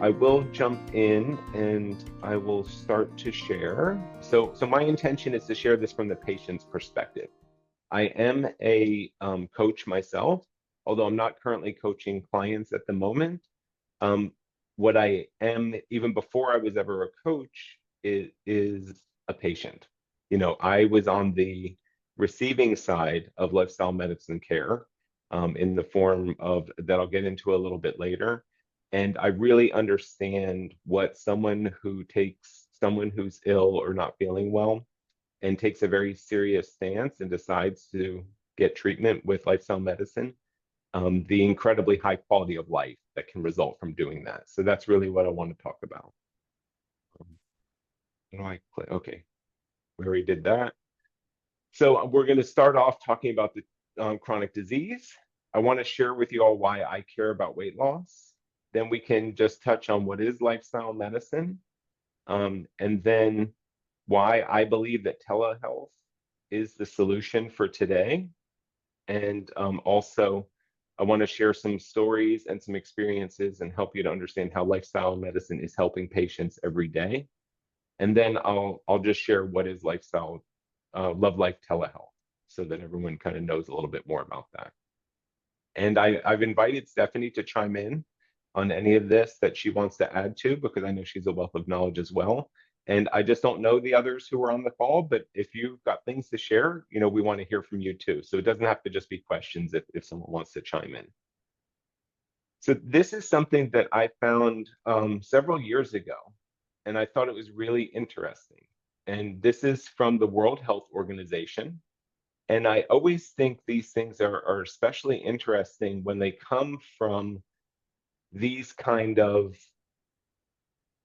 I will jump in and I will start to share. So my intention is to share this from the patient's perspective. I am a coach myself, although I'm not currently coaching clients at the moment. Um, what I am, even before I was ever a coach, is a patient. I was on the receiving side of lifestyle medicine care in the form of that I'll get into a little bit later. And I really understand what someone who takes someone who's ill or not feeling well and takes a very serious stance and decides to get treatment with lifestyle medicine, the incredibly high quality of life that can result from doing that. So that's really what I want to talk about. How do I click? Okay, we already did that. So we're going to start off talking about the chronic disease. I want to share with you all why I care about weight loss. Then we can just touch on what is lifestyle medicine, and then why I believe that telehealth is the solution for today. And also, I want to share some stories and some experiences and help you to understand how lifestyle medicine is helping patients every day. And then I'll just share what is lifestyle love life telehealth so that everyone kind of knows a little bit more about that. And I've invited Stephanie to chime in on any of this that she wants to add to, because I know she's a wealth of knowledge as well. And I just don't know the others who are on the call, but if you've got things to share, we want to hear from you too. So it doesn't have to just be questions if someone wants to chime in. So this is something that I found several years ago, and I thought it was really interesting. And this is from the World Health Organization. And I always think these things are especially interesting when they come from these kind of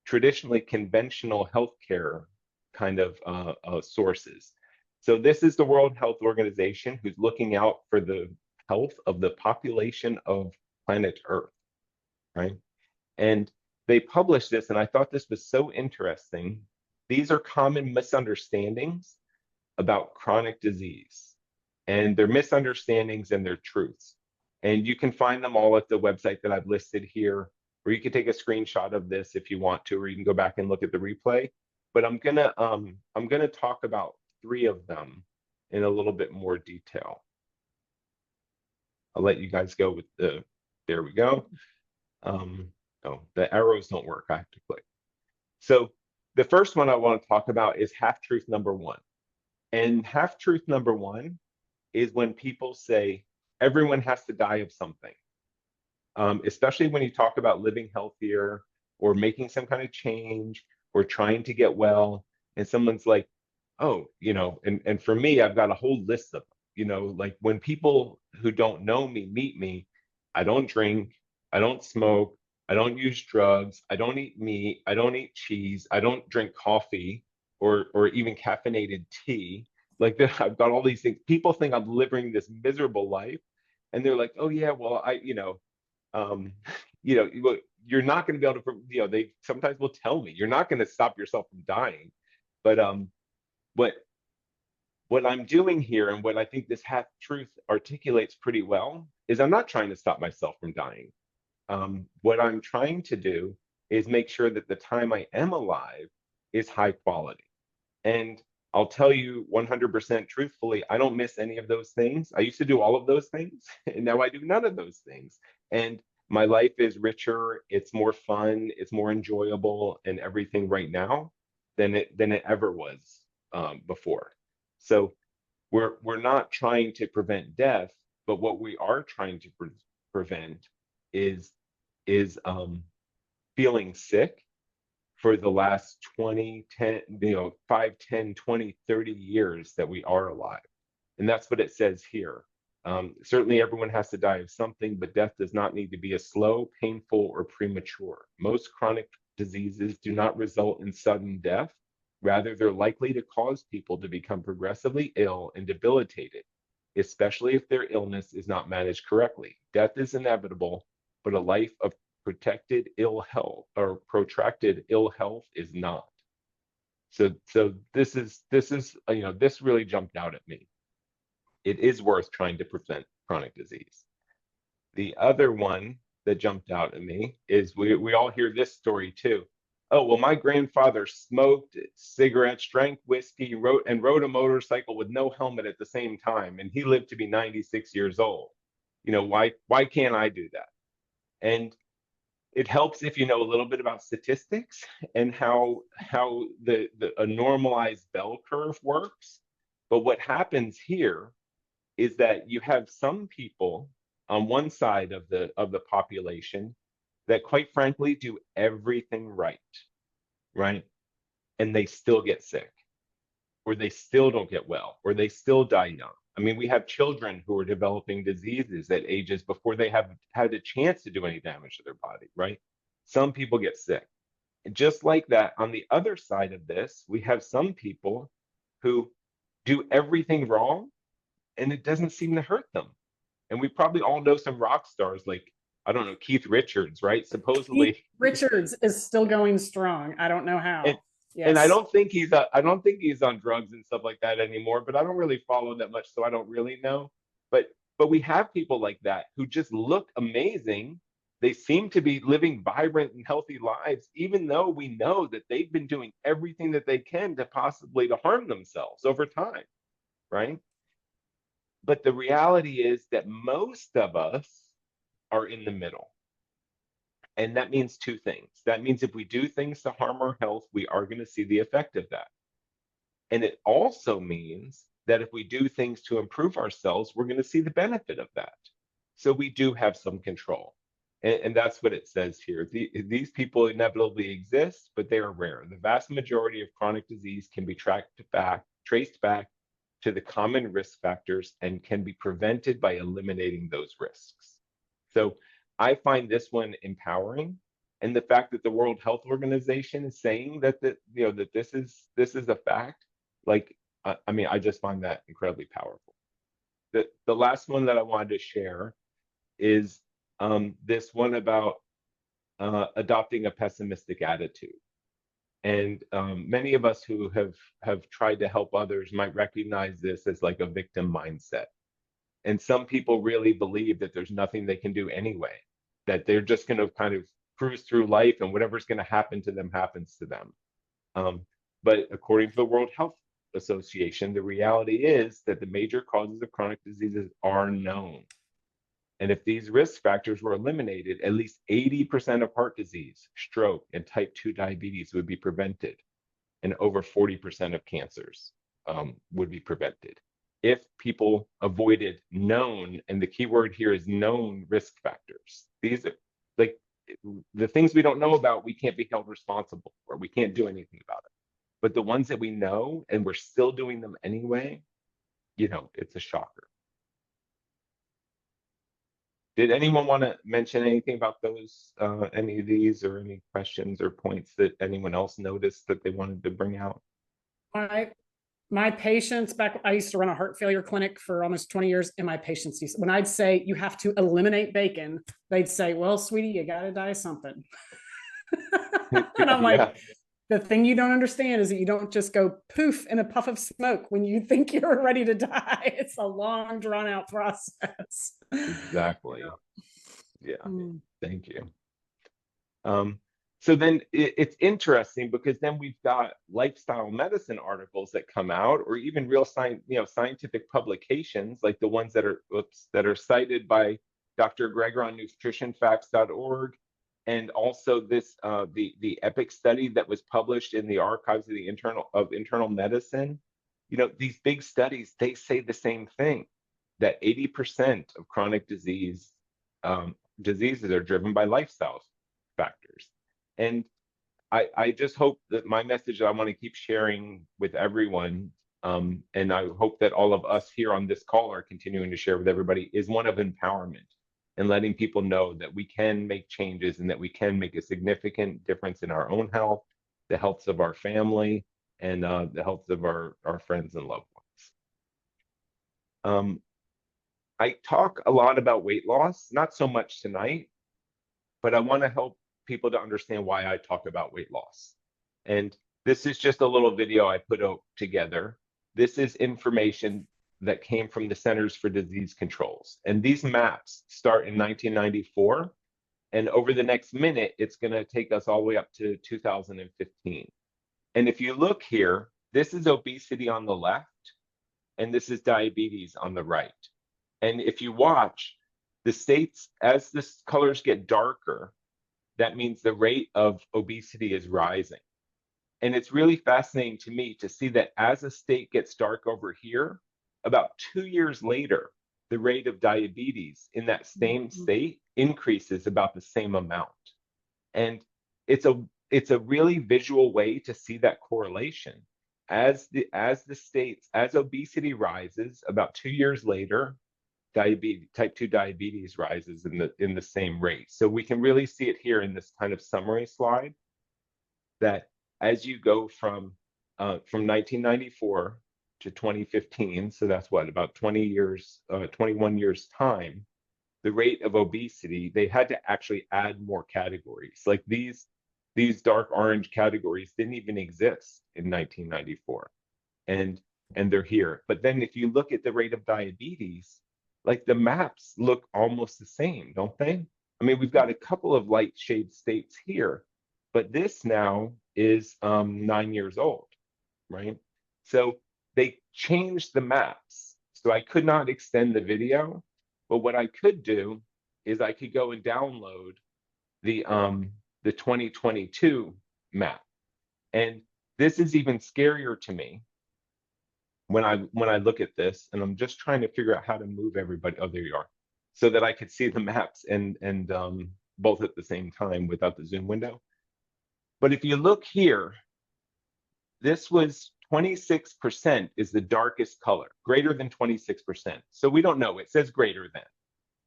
traditionally conventional healthcare kind of sources. So this is the World Health Organization who's looking out for the health of the population of planet Earth, right? And they published this, and I thought this was so interesting. These are common misunderstandings about chronic disease, and they're misunderstandings and they're truths. And you can find them all at the website that I've listed here, or you can take a screenshot of this if you want to, or you can go back and look at the replay. But I'm gonna talk about 3 of them in a little bit more detail. I'll let you guys go with there we go. Oh, the arrows don't work. I have to click. So the first one I want to talk about is half-truth number 1. And half-truth number 1 is when people say everyone has to die of something, especially when you talk about living healthier or making some kind of change or trying to get well. And someone's like, oh, and for me, I've got a whole list of them, like when people who don't know me meet me, I don't drink, I don't smoke, I don't use drugs, I don't eat meat, I don't eat cheese, I don't drink coffee or even caffeinated tea. Like I've got all these things. People think I'm living this miserable life, and they're like, "Oh yeah, well um, you're not going to be able to, they sometimes will tell me you're not going to stop yourself from dying." But what what I'm doing here, and what I think this half truth articulates pretty well, is I'm not trying to stop myself from dying. What I'm trying to do is make sure that the time I am alive is high quality. And I'll tell you 100% truthfully, I don't miss any of those things. I used to do all of those things, and now I do none of those things. And my life is richer, it's more fun, it's more enjoyable, and everything right now than it ever was before. So we're not trying to prevent death, but what we are trying to prevent is is feeling sick for the last 20, 10, 5, 10, 20, 30 years that we are alive. And that's what it says here. Certainly everyone has to die of something, but death does not need to be a slow, painful, or premature. Most chronic diseases do not result in sudden death. Rather, they're likely to cause people to become progressively ill and debilitated, especially if their illness is not managed correctly. Death is inevitable, but a life of protected ill health or protracted ill health is not. So this really jumped out at me. It is worth trying to prevent chronic disease. The other one that jumped out at me is we all hear this story too. Oh, well, my grandfather smoked cigarettes, drank whiskey, rode a motorcycle with no helmet at the same time, and he lived to be 96 years old. Why can't I do that? And it helps if you know a little bit about statistics and how the a normalized bell curve works. But what happens here is that you have some people on one side of the population that quite frankly do everything right? And they still get sick, or they still don't get well, or they still die young. I mean, we have children who are developing diseases at ages before they have had a chance to do any damage to their body, right? Some people get sick. And just like that, on the other side of this, we have some people who do everything wrong and it doesn't seem to hurt them. And we probably all know some rock stars like, I don't know, Keith Richards, right? Keith Supposedly, Richards is still going strong. I don't know and how. and I Yes. don't think he's on drugs and stuff like that anymore, but I don't really follow that much, so I don't really know. But we have people like that who just look amazing. They seem to be living vibrant and healthy lives, even though we know that they've been doing everything that they can to possibly to harm themselves over time, right? But the reality is that most of us are in the middle. And that means two things. That means if we do things to harm our health, we are going to see the effect of that. And it also means that if we do things to improve ourselves, we're going to see the benefit of that. So we do have some control. And that's what it says here. These people inevitably exist, but they are rare. The vast majority of chronic disease can be traced back to the common risk factors and can be prevented by eliminating those risks. So I find this one empowering. And the fact that the World Health Organization is saying that this is a fact, like I mean, I just find that incredibly powerful. The last one that I wanted to share is this one about adopting a pessimistic attitude. And many of us who have tried to help others might recognize this as like a victim mindset. And some people really believe that there's nothing they can do anyway, that they're just going to kind of cruise through life and whatever's going to happen to them happens to them. Um, but according to the World Health Association, the reality is that the major causes of chronic diseases are known. And if these risk factors were eliminated, at least 80% of heart disease, stroke, and type 2 diabetes would be prevented, and over 40% of cancers would be prevented if people avoided known, and the key word here is known risk factors. These are like the things we don't know about, we can't be held responsible for. We can't do anything about it. But the ones that we know and we're still doing them anyway, it's a shocker. Did anyone want to mention anything about those, any of these, or any questions or points that anyone else noticed that they wanted to bring out? My patients back, I used to run a heart failure clinic for almost 20 years. And my patients used, when I'd say you have to eliminate bacon, they'd say, well, sweetie, you got to die something. And I'm Yeah, like, the thing you don't understand is that you don't just go poof in a puff of smoke when you think you're ready to die. It's a long, drawn out process. exactly. Yeah, Mm. thank you. So then it's interesting because then we've got lifestyle medicine articles that come out, or even real scientific publications like the ones that are cited by Dr. Greger on nutritionfacts.org, and also the EPIC study that was published in the archives of the internal medicine. These big studies, they say the same thing, that 80% of chronic diseases are driven by lifestyle factors. And I just hope that my message that I want to keep sharing with everyone, and I hope that all of us here on this call are continuing to share with everybody, is one of empowerment and letting people know that we can make changes and that we can make a significant difference in our own health, the health of our family, and the health of our friends and loved ones. I talk a lot about weight loss, not so much tonight, but I want to help people to understand why I talk about weight loss. And this is just a little video I put together. This is information that came from the Centers for Disease Controls. And these maps start in 1994, And over the next minute, it's going to take us all the way up to 2015. And if you look here, this is obesity on the left, and this is diabetes on the right. And if you watch the states, as the colors get darker, that means the rate of obesity is rising. And it's really fascinating to me to see that as a state gets dark over here, about 2 years later, the rate of diabetes in that same state increases about the same amount. And it's a really visual way to see that correlation. As obesity rises, about 2 years later, type 2 diabetes rises in the same rate. So we can really see it here in this kind of summary slide, that as you go from 1994 to 2015, so that's what, about 20 years, 21 years time, the rate of obesity, they had to actually add more categories. Like these dark orange categories didn't even exist in 1994, and they're here. But then if you look at the rate of diabetes, like the maps look almost the same, don't they? I mean, we've got a couple of light shade states here, but this now is 9 years old, right? So they changed the maps. So I could not extend the video, but what I could do is I could go and download the 2022 map. And this is even scarier to me when I look at this, and I'm just trying to figure out how to move everybody. Oh, there you are, so that I could see the maps and both at the same time without the zoom window. But if you look here, this was 26% is the darkest color, greater than 26%. So we don't know. It says greater than,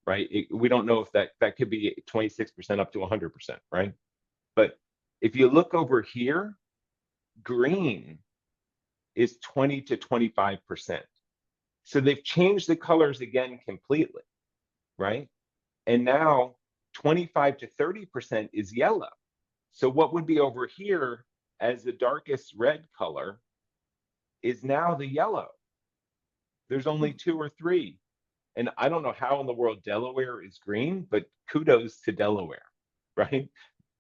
right? We don't know if that could be 26% up to 100%, right? But if you look over here, green is 20 to 25%. So they've changed the colors again completely, right? And now 25 to 30% is yellow. So what would be over here as the darkest red color is now the yellow. There's only 2 or 3. And I don't know how in the world Delaware is green, but kudos to Delaware, right?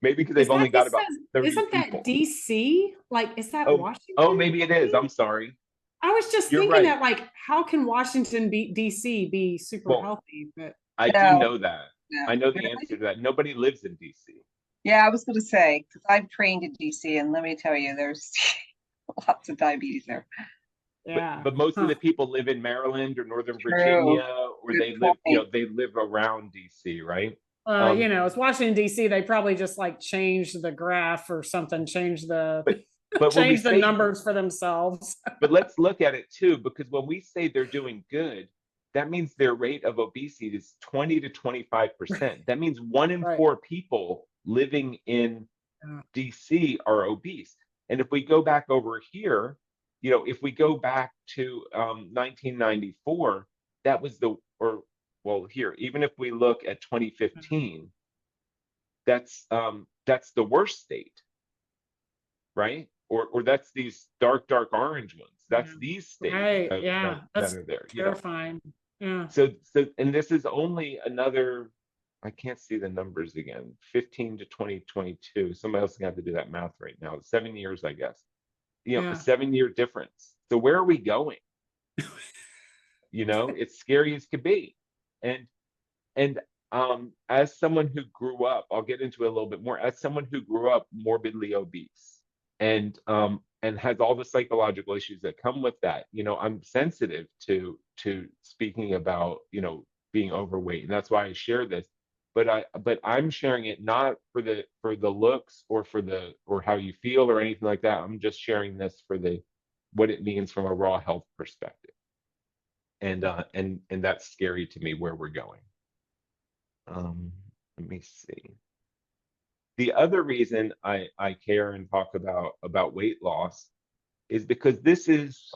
Maybe because they've only got about 30 isn't that people. DC? Like, is that Oh, Washington? maybe it is. I'm sorry. I was just You're thinking right. that, like, how can Washington DC be super Well, healthy? But I do No, know that. no. I know the answer to that. Nobody lives in DC. Yeah, I was going to say, because I've trained in DC, and let me tell you, there's lots of diabetes there. yeah, But most of the people live in Maryland or Northern True. Virginia, or Good they live, point. they live around DC, right? it's Washington DC. They probably just like changed the graph or something, change the But when we change the say, numbers for themselves. but let's look at it too, because when we say they're doing good, that means their rate of obesity is 20 to 25%. That means 1 in Right. 4 people living in Yeah. DC are obese. And if we go back over here, if we go back to 1994, that was here, even if we look at 2015, that's the worst state, right? Or that's these dark orange ones. That's Yeah. these states Right. that, Yeah. That's are there. terrifying. Yeah. So and this is only another, I can't see the numbers again, 15 to 2022. Somebody else is gonna have to do that math right now. 7 years, I guess. A Yeah. 7-year difference. So where are we going? It's scary as could be. And as someone who grew up, I'll get into it a little bit more, as someone who grew up morbidly obese and has all the psychological issues that come with that, I'm sensitive to speaking about, being overweight. And that's why I share this. But I'm sharing it not for the looks or or how you feel or anything like that. I'm just sharing this for what it means from a raw health perspective. And that's scary to me where we're going. Let me see. The other reason I care and talk about weight loss is because this is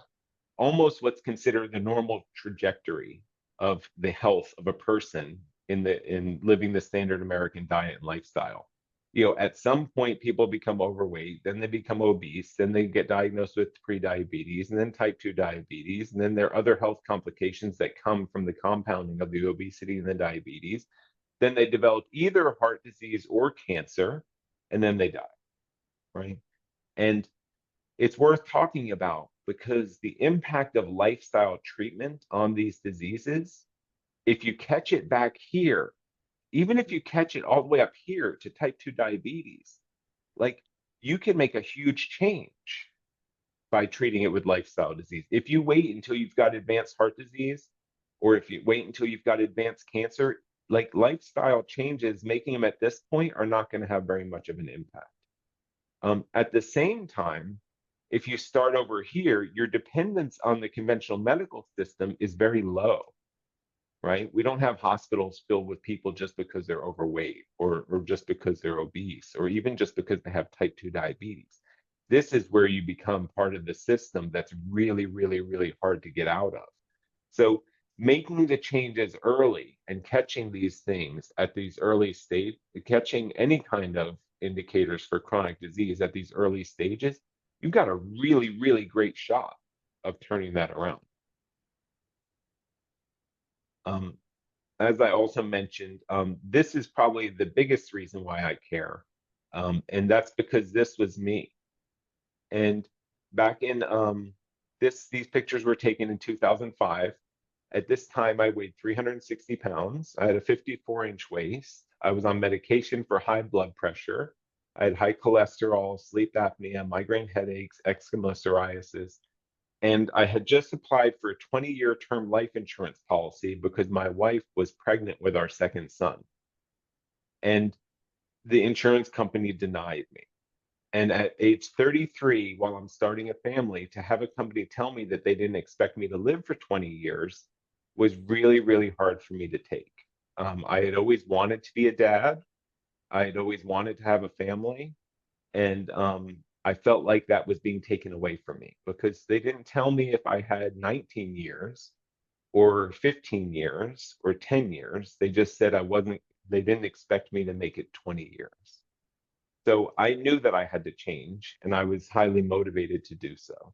almost what's considered the normal trajectory of the health of a person in living the standard American diet and lifestyle. At some point people become overweight, then they become obese, then they get diagnosed with pre-diabetes, and then type 2 diabetes, and then there are other health complications that come from the compounding of the obesity and the diabetes. then they develop either heart disease or cancer, and then they die, right? And it's worth talking about because the impact of lifestyle treatment on these diseases, if you catch it back here, even if you catch it all the way up here to type 2 diabetes, like you can make a huge change by treating it with lifestyle disease. If you wait until you've got advanced heart disease, or if you wait until you've got advanced cancer, like lifestyle changes, making them at this point are not going to have very much of an impact. At the same time, if you start over here, your dependence on the conventional medical system is very low, right? We don't have hospitals filled with people just because they're overweight or just because they're obese or even just because they have type 2 diabetes. This is where you become part of the system that's really, really, really hard to get out of. So making the changes early and catching these things at these early stage, catching any kind of indicators for chronic disease at these early stages, you've got a really, really great shot of turning that around. As I also mentioned, this is probably the biggest reason why I care. And that's because this was me. And back in these pictures were taken in 2005. At this time, I weighed 360 pounds. I had a 54-inch waist. I was on medication for high blood pressure. I had high cholesterol, sleep apnea, migraine headaches, eczema, psoriasis. And I had just applied for a 20-year term life insurance policy because my wife was pregnant with our second son. And the insurance company denied me. And at age 33, while I'm starting a family, to have a company tell me that they didn't expect me to live for 20 years was really, really hard for me to take. I had always wanted to be a dad. I had always wanted to have a family. And I felt like that was being taken away from me because they didn't tell me if I had 19 years or 15 years or 10 years. They just said they didn't expect me to make it 20 years. So I knew that I had to change, and I was highly motivated to do so.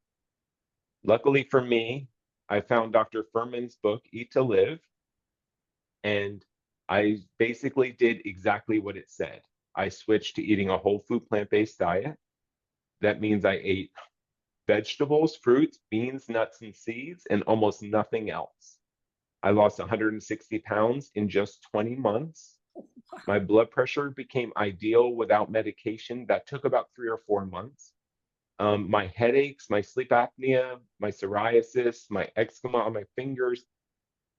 Luckily for me, I found Dr. Furman's book, Eat to Live, and I basically did exactly what it said. I switched to eating a whole food plant-based diet. That means I ate vegetables, fruits, beans, nuts, and seeds, and almost nothing else. I lost 160 pounds in just 20 months. My blood pressure became ideal without medication. That took about 3 or 4 months. My headaches, my sleep apnea, my psoriasis, my eczema on my fingers,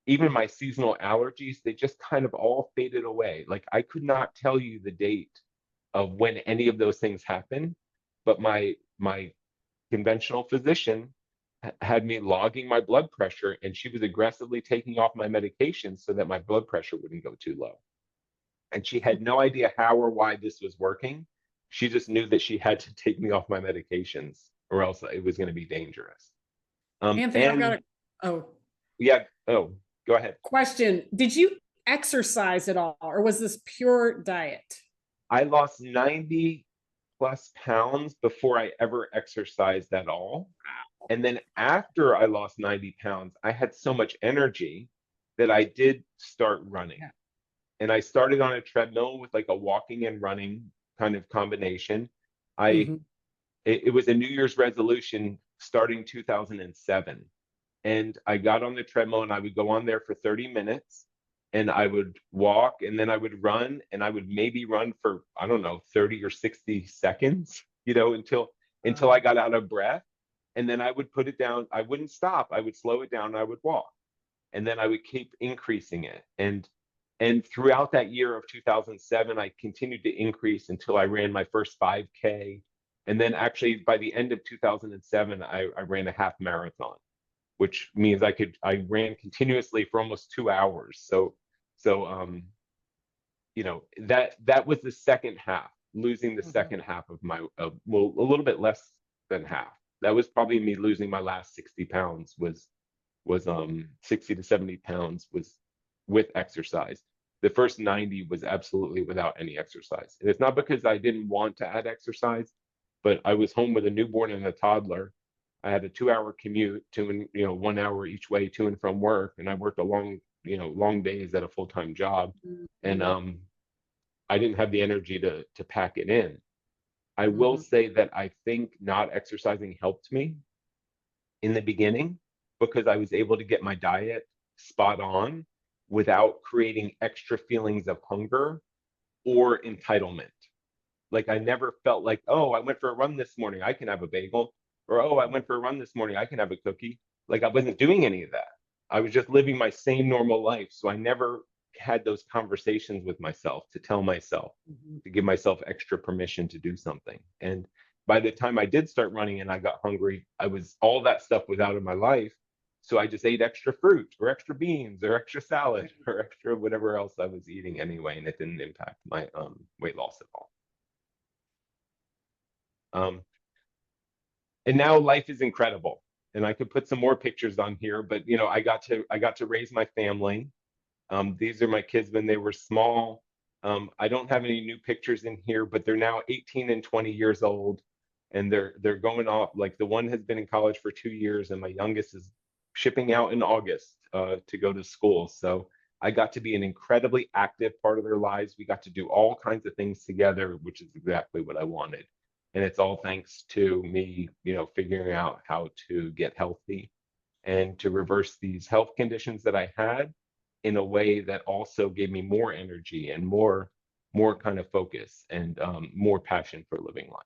even my seasonal allergies, they just kind of all faded away. Like I could not tell you the date of when any of those things happened, but my conventional physician had me logging my blood pressure, and she was aggressively taking off my medication so that my blood pressure wouldn't go too low. And she had no idea how or why this was working. She just knew that she had to take me off my medications or else it was going to be dangerous. Anthony, I've got yeah. Oh, go ahead. question. Did you exercise at all, or was this pure diet? I lost 90 plus pounds before I ever exercised at all. And then after I lost 90 pounds, I had so much energy that I did start running. Yeah. And I started on a treadmill with like a walking and running kind of combination. It was a New Year's resolution starting 2007. And I got on the treadmill and I would go on there for 30 minutes and I would walk and then I would run and I would maybe run for, I don't know, 30 or 60 seconds, until I got out of breath. And then I would put it down. I wouldn't stop. I would slow it down and I would walk. And then I would keep increasing it. And throughout that year of 2007, I continued to increase until I ran my first 5K. And then actually by the end of 2007, I ran a half marathon, which means I ran continuously for almost 2 hours. So that was the second half, losing the second half of a little bit less than half. That was probably me losing my last 60 pounds was 60 to 70 pounds was with exercise. The first 90 was absolutely without any exercise. And it's not because I didn't want to add exercise, but I was home with a newborn and a toddler. I had a 2-hour commute 1 hour each way to and from work. And I worked a long long days at a full-time job, and I didn't have the energy to pack it in. I will say that I think not exercising helped me in the beginning because I was able to get my diet spot on without creating extra feelings of hunger or entitlement. Like I never felt like, oh, I went for a run this morning, I can have a bagel, or oh, I went for a run this morning, I can have a cookie. Like I wasn't doing any of that. I was just living my same normal life. So I never had those conversations with myself to tell myself, to give myself extra permission to do something. And by the time I did start running and I got hungry, all that stuff was out of my life. So I just ate extra fruit or extra beans or extra salad or extra whatever else I was eating anyway, and it didn't impact my weight loss at all. And now life is incredible. And I could put some more pictures on here, but I got to raise my family. These are my kids when they were small. I don't have any new pictures in here, but they're now 18 and 20 years old, and they're going off. Like the one has been in college for 2 years, and my youngest is shipping out in August to go to school. So I got to be an incredibly active part of their lives. We got to do all kinds of things together, which is exactly what I wanted. And it's all thanks to me, figuring out how to get healthy and to reverse these health conditions that I had in a way that also gave me more energy and more kind of focus and more passion for living life.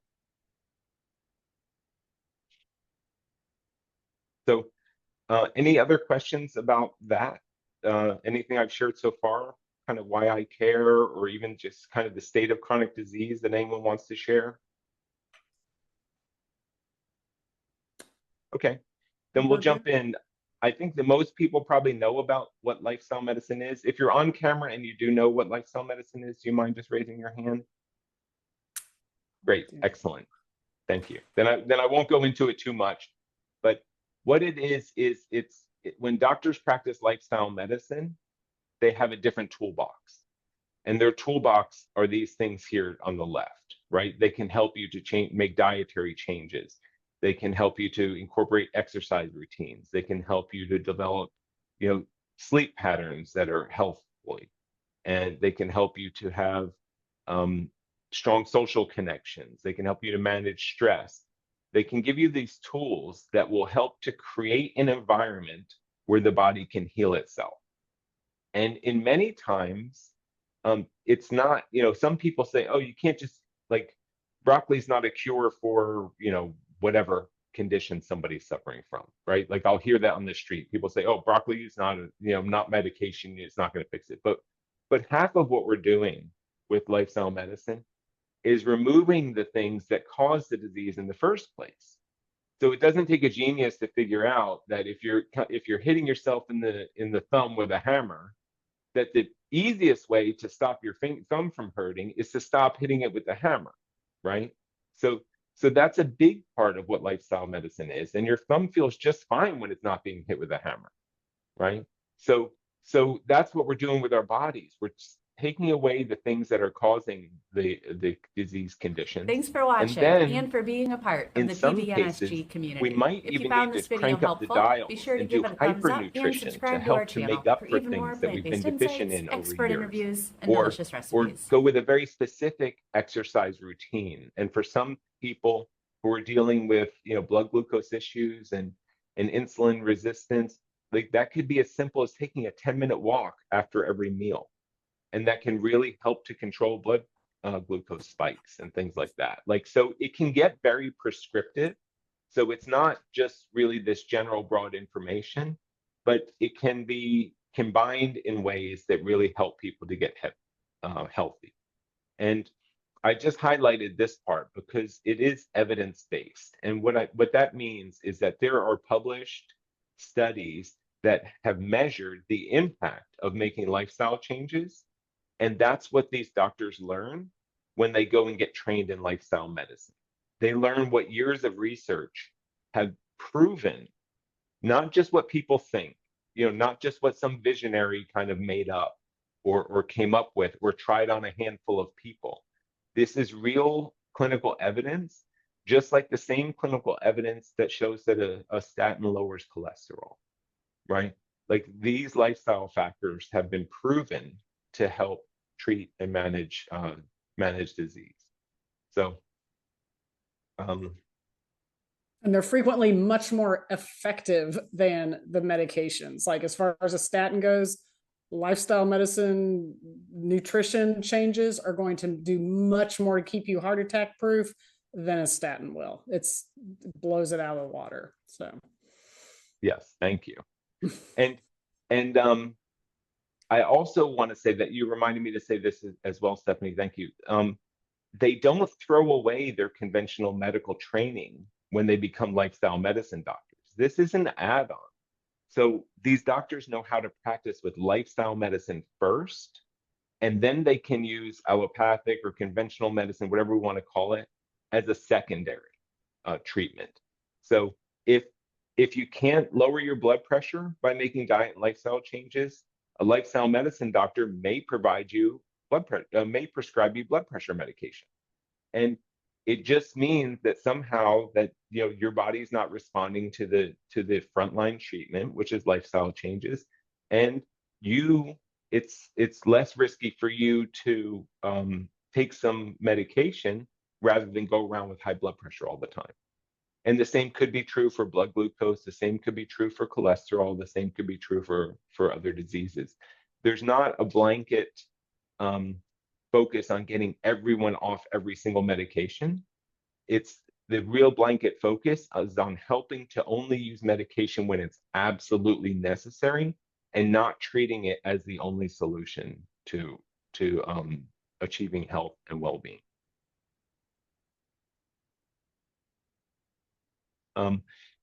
So any other questions about that? Anything I've shared so far, kind of why I care, or even just kind of the state of chronic disease that anyone wants to share? Okay, then we'll jump in. I think that most people probably know about what lifestyle medicine is. If you're on camera and you do know what lifestyle medicine is, do you mind just raising your hand? Great, excellent. Thank you. Then I won't go into it too much, but what it is when doctors practice lifestyle medicine, they have a different toolbox. And their toolbox are these things here on the left, right? They can help you to make dietary changes. They can help you to incorporate exercise routines. They can help you to develop, sleep patterns that are healthful. And they can help you to have strong social connections. They can help you to manage stress. They can give you these tools that will help to create an environment where the body can heal itself. And in many times, it's not, some people say, oh, you can't just, like, broccoli's not a cure for, whatever condition somebody's suffering from, right? Like I'll hear that on the street. People say, oh, broccoli is not not medication, it's not going to fix it. But half of what we're doing with lifestyle medicine is removing the things that cause the disease in the first place. So it doesn't take a genius to figure out that if you're hitting yourself in the thumb with a hammer, that the easiest way to stop your thumb from hurting is to stop hitting it with the hammer, right? So that's a big part of what lifestyle medicine is. And your thumb feels just fine when it's not being hit with a hammer, right? So that's what we're doing with our bodies. We're taking away the things that are causing the disease conditions. Thanks for watching and for being a part of the PBNSG community. We might if you even found need this to video crank up the helpful, dial be sure to and give do it a thumbs up and hypernutrition to subscribe to our help to channel make up for for even more things that we've been plant-based deficient insights, in over expert years. interviews, and Or delicious recipes. go with a very specific exercise routine. And for some people who are dealing with blood glucose issues and insulin resistance, like that could be as simple as taking a 10-minute walk after every meal. And that can really help to control blood glucose spikes and things like that. Like, so it can get very prescriptive. So it's not just really this general broad information, but it can be combined in ways that really help people to get healthy. And I just highlighted this part because it is evidence-based. And what that means is that there are published studies that have measured the impact of making lifestyle changes. And that's what these doctors learn when they go and get trained in lifestyle medicine. They learn what years of research have proven, not just what people think, not just what some visionary kind of made up or came up with or tried on a handful of people. This is real clinical evidence, just like the same clinical evidence that shows that a statin lowers cholesterol, right? Like these lifestyle factors have been proven to help treat and manage disease. So, and they're frequently much more effective than the medications. Like as far as a statin goes, lifestyle medicine, nutrition changes are going to do much more to keep you heart attack proof than a statin will. It blows it out of the water. So yes, thank you. And I also want to say that you reminded me to say this as well, Stephanie. Thank you. They don't throw away their conventional medical training when they become lifestyle medicine doctors. This is an add-on. So these doctors know how to practice with lifestyle medicine first, and then they can use allopathic or conventional medicine, whatever we want to call it, as a secondary treatment. So if you can't lower your blood pressure by making diet and lifestyle changes, a lifestyle medicine doctor may prescribe you blood pressure medication. And it just means that somehow that your body's not responding to the frontline treatment, which is lifestyle changes, and it's less risky for you to take some medication rather than go around with high blood pressure all the time. And the same could be true for blood glucose. The same could be true for cholesterol. The same could be true for other diseases. There's not a blanket focus on getting everyone off every single medication. It's the real blanket focus is on helping to only use medication when it's absolutely necessary and not treating it as the only solution to achieving health and well-being.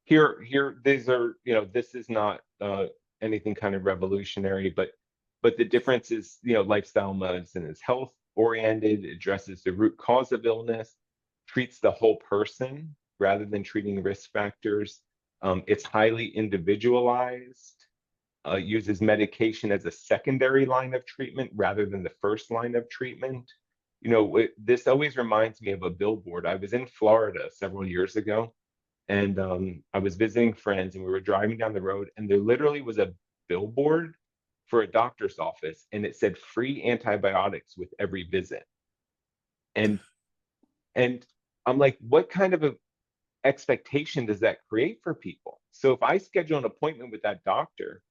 Here, these are, this is not anything kind of revolutionary, but the difference is, lifestyle medicine is health oriented, addresses the root cause of illness, treats the whole person rather than treating risk factors. It's highly individualized, uses medication as a secondary line of treatment rather than the first line of treatment. This always reminds me of a billboard. I was in Florida several years ago, and I was visiting friends, and we were driving down the road, and there literally was a billboard for a doctor's office, and it said free antibiotics with every visit. And I'm like, what kind of a expectation does that create for people? So if I schedule an appointment with that doctor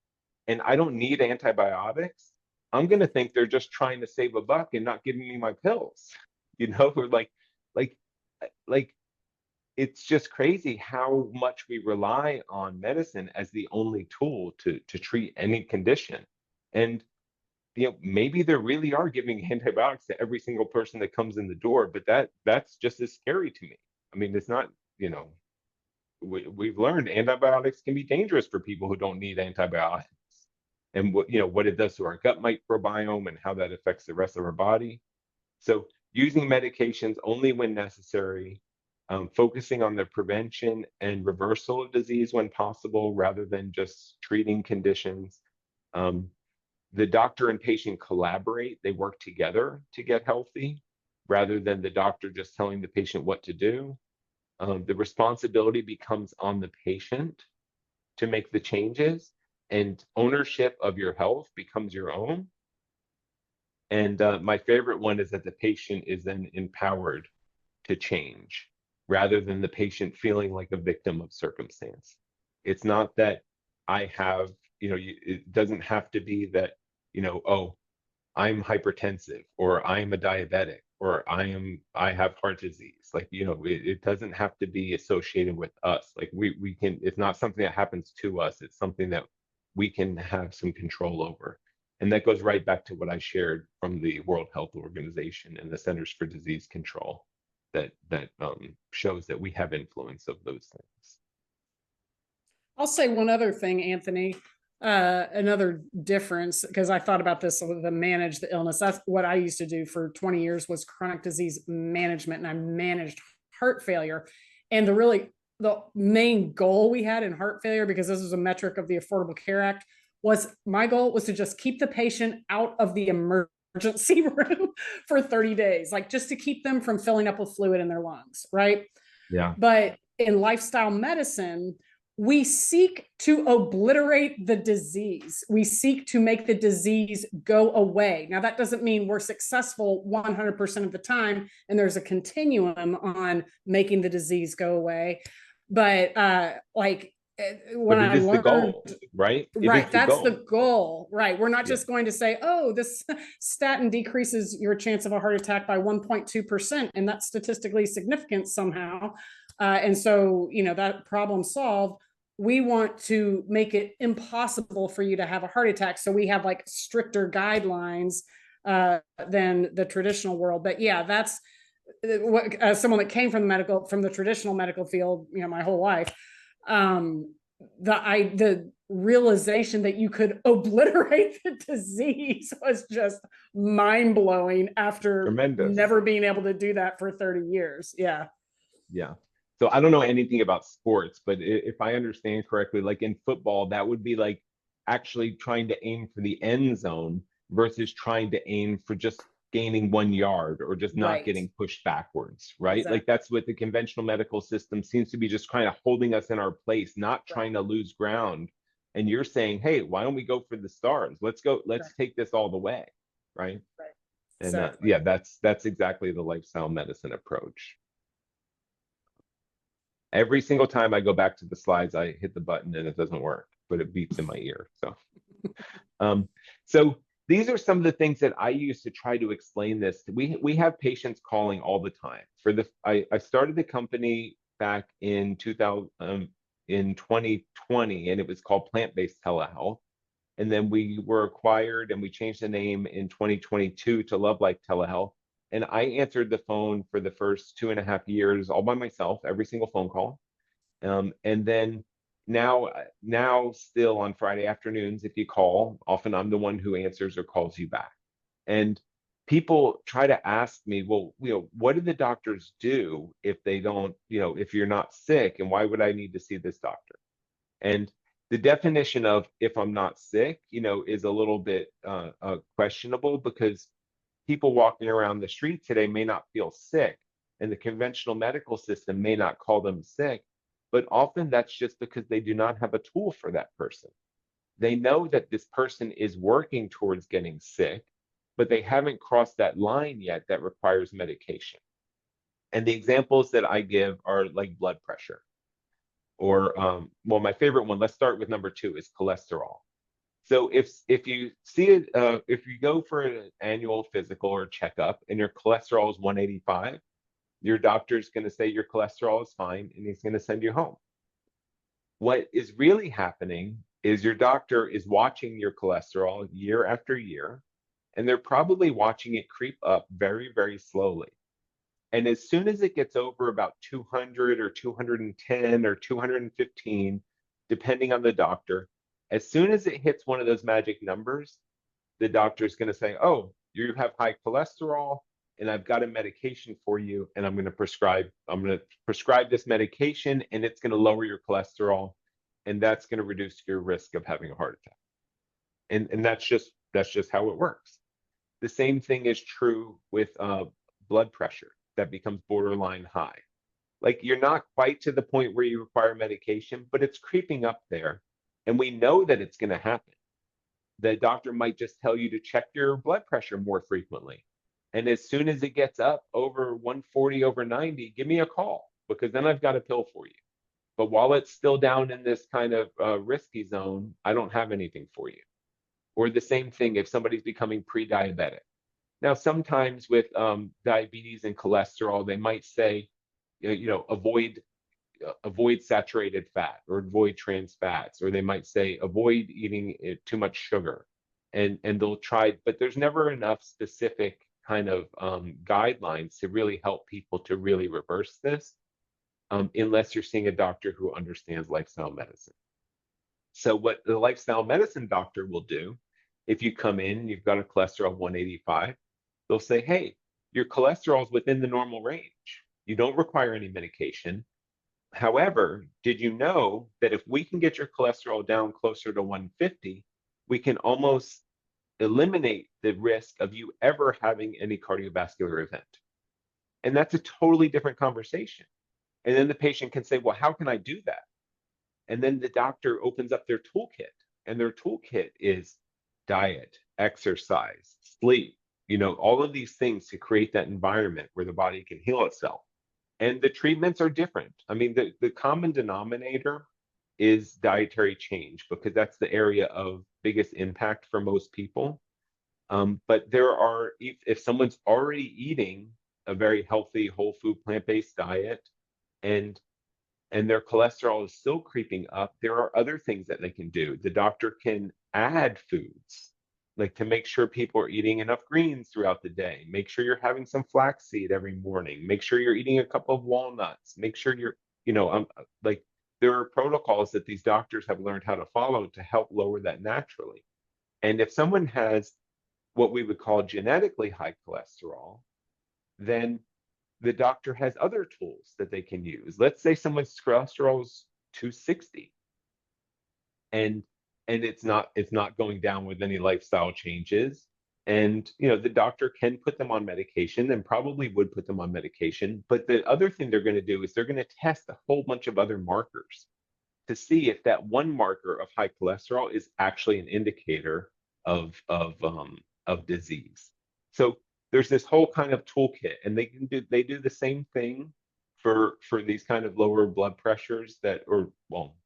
and I don't need antibiotics, I'm going to think they're just trying to save a buck and not giving me my pills, or like it's just crazy how much we rely on medicine as the only tool to treat any condition. And maybe they really are giving antibiotics to every single person that comes in the door, but that's just as scary to me. I mean, it's not, we've learned antibiotics can be dangerous for people who don't need antibiotics, and what it does to our gut microbiome and how that affects the rest of our body. So using medications only when necessary, focusing on the prevention and reversal of disease when possible, rather than just treating conditions. The doctor and patient collaborate, they work together to get healthy, rather than the doctor just telling the patient what to do. The responsibility becomes on the patient to make the changes, and ownership of your health becomes your own. And my favorite one is that the patient is then empowered to change, rather than the patient feeling like a victim of circumstance. It's not that I have, it doesn't have to be that, oh, I'm hypertensive, or I'm a diabetic, or I have heart disease. Like, it doesn't have to be associated with us. Like we can, it's not something that happens to us. It's something that we can have some control over. And that goes right back to what I shared from the World Health Organization and the Centers for Disease Control, that shows that we have influence of those things. I'll say one other thing, Anthony. Another difference, because I thought about this with the manage the illness. That's what I used to do for 20 years, was chronic disease management, and I managed heart failure. And the main goal we had in heart failure, because this was a metric of the Affordable Care Act, was my goal was to just keep the patient out of the emergency room for 30 days, like just to keep them from filling up with fluid in their lungs, right? Yeah. But in lifestyle medicine, we seek to obliterate the disease. We seek to make the disease go away. Now, that doesn't mean we're successful 100% of the time, and there's a continuum on making the disease go away. But when But it I is the learned, goal, right? It right, is that's the goal. goal, right? We're not Yeah. just going to say, oh, this statin decreases your chance of a heart attack by 1.2%, and that's statistically significant somehow. And so, that problem solved. We want to make it impossible for you to have a heart attack. So we have like stricter guidelines than the traditional world. But yeah, that's what, as someone that came from the traditional medical field, my whole life, the realization that you could obliterate the disease was just mind-blowing after Tremendous. never being able to do that for 30 years. Yeah. Yeah. So I don't know anything about sports, but if I understand correctly, like in football, that would be like actually trying to aim for the end zone versus trying to aim for just gaining 1 yard or just not Right. getting pushed backwards, right? Exactly. Like that's what the conventional medical system seems to be, just kind of holding us in our place, not trying to lose ground. And you're saying, hey, why don't we go for the stars? Let's take this all the way, right? Right. And Exactly. yeah, that's exactly the lifestyle medicine approach. Every single time I go back to the slides, I hit the button and it doesn't work, but it beeps in my ear. So these are some of the things that I use to try to explain this. We have patients calling all the time. I started the company back in 2020, and it was called Plant-Based Telehealth. And then we were acquired and we changed the name in 2022 to Love Life Telehealth. And I answered the phone for the first 2.5 years all by myself, every single phone call. And then now still on Friday afternoons, if you call, often I'm the one who answers or calls you back. And people try to ask me, well, what do the doctors do if they don't, if you're not sick, and why would I need to see this doctor? And the definition of if I'm not sick, is a little bit questionable, because people walking around the street today may not feel sick, and the conventional medical system may not call them sick, but often that's just because they do not have a tool for that person. They know that this person is working towards getting sick, but they haven't crossed that line yet that requires medication. And the examples that I give are like blood pressure, or well, my favorite one, let's start with number 2, is cholesterol. So if you see it, if you go for an annual physical or checkup and your cholesterol is 185, your doctor's going to say your cholesterol is fine and he's going to send you home. What is really happening is your doctor is watching your cholesterol year after year, and they're probably watching it creep up very, very slowly. And as soon as it gets over about 200 or 210 or 215, depending on the doctor, as soon as it hits one of those magic numbers, the doctor's going to say, oh, you have high cholesterol, and I've got a medication for you, and I'm going to prescribe this medication, and it's going to lower your cholesterol, and that's going to reduce your risk of having a heart attack. And that's just how it works. The same thing is true with blood pressure that becomes borderline high. Like, you're not quite to the point where you require medication, but it's creeping up there. And we know that it's going to happen. The doctor might just tell you to check your blood pressure more frequently. And as soon as it gets up over 140 over 90, give me a call, because then I've got a pill for you. But while it's still down in this kind of risky zone, I don't have anything for you. Or the same thing if somebody's becoming pre-diabetic. Now, sometimes with diabetes and cholesterol, they might say, avoid saturated fat or avoid trans fats, or they might say avoid eating too much sugar, and they'll try, but there's never enough specific kind of guidelines to really help people to really reverse this, unless you're seeing a doctor who understands lifestyle medicine. So what the lifestyle medicine doctor will do, if you come in and you've got a cholesterol of 185, they'll say, hey, your cholesterol is within the normal range. You don't require any medication. However, did you know that if we can get your cholesterol down closer to 150, we can almost eliminate the risk of you ever having any cardiovascular event? And that's a totally different conversation. And then the patient can say, well, how can I do that? And then the doctor opens up their toolkit, and their toolkit is diet, exercise, sleep, all of these things to create that environment where the body can heal itself. And the treatments are different. I mean, the common denominator is dietary change, because that's the area of biggest impact for most people. But there are, if someone's already eating a very healthy, whole food, plant-based diet, and their cholesterol is still creeping up, there are other things that they can do. The doctor can add foods, like to make sure people are eating enough greens throughout the day. Make sure you're having some flaxseed every morning. Make sure you're eating a couple of walnuts. Make sure you're, like, there are protocols that these doctors have learned how to follow to help lower that naturally. And if someone has what we would call genetically high cholesterol, then the doctor has other tools that they can use. Let's say someone's cholesterol is 260, and it's not going down with any lifestyle changes. And the doctor can put them on medication, and probably would put them on medication. But the other thing they're going to do is they're going to test a whole bunch of other markers to see if that one marker of high cholesterol is actually an indicator of disease. So there's this whole kind of toolkit, and they do the same thing for these kind of lower blood pressures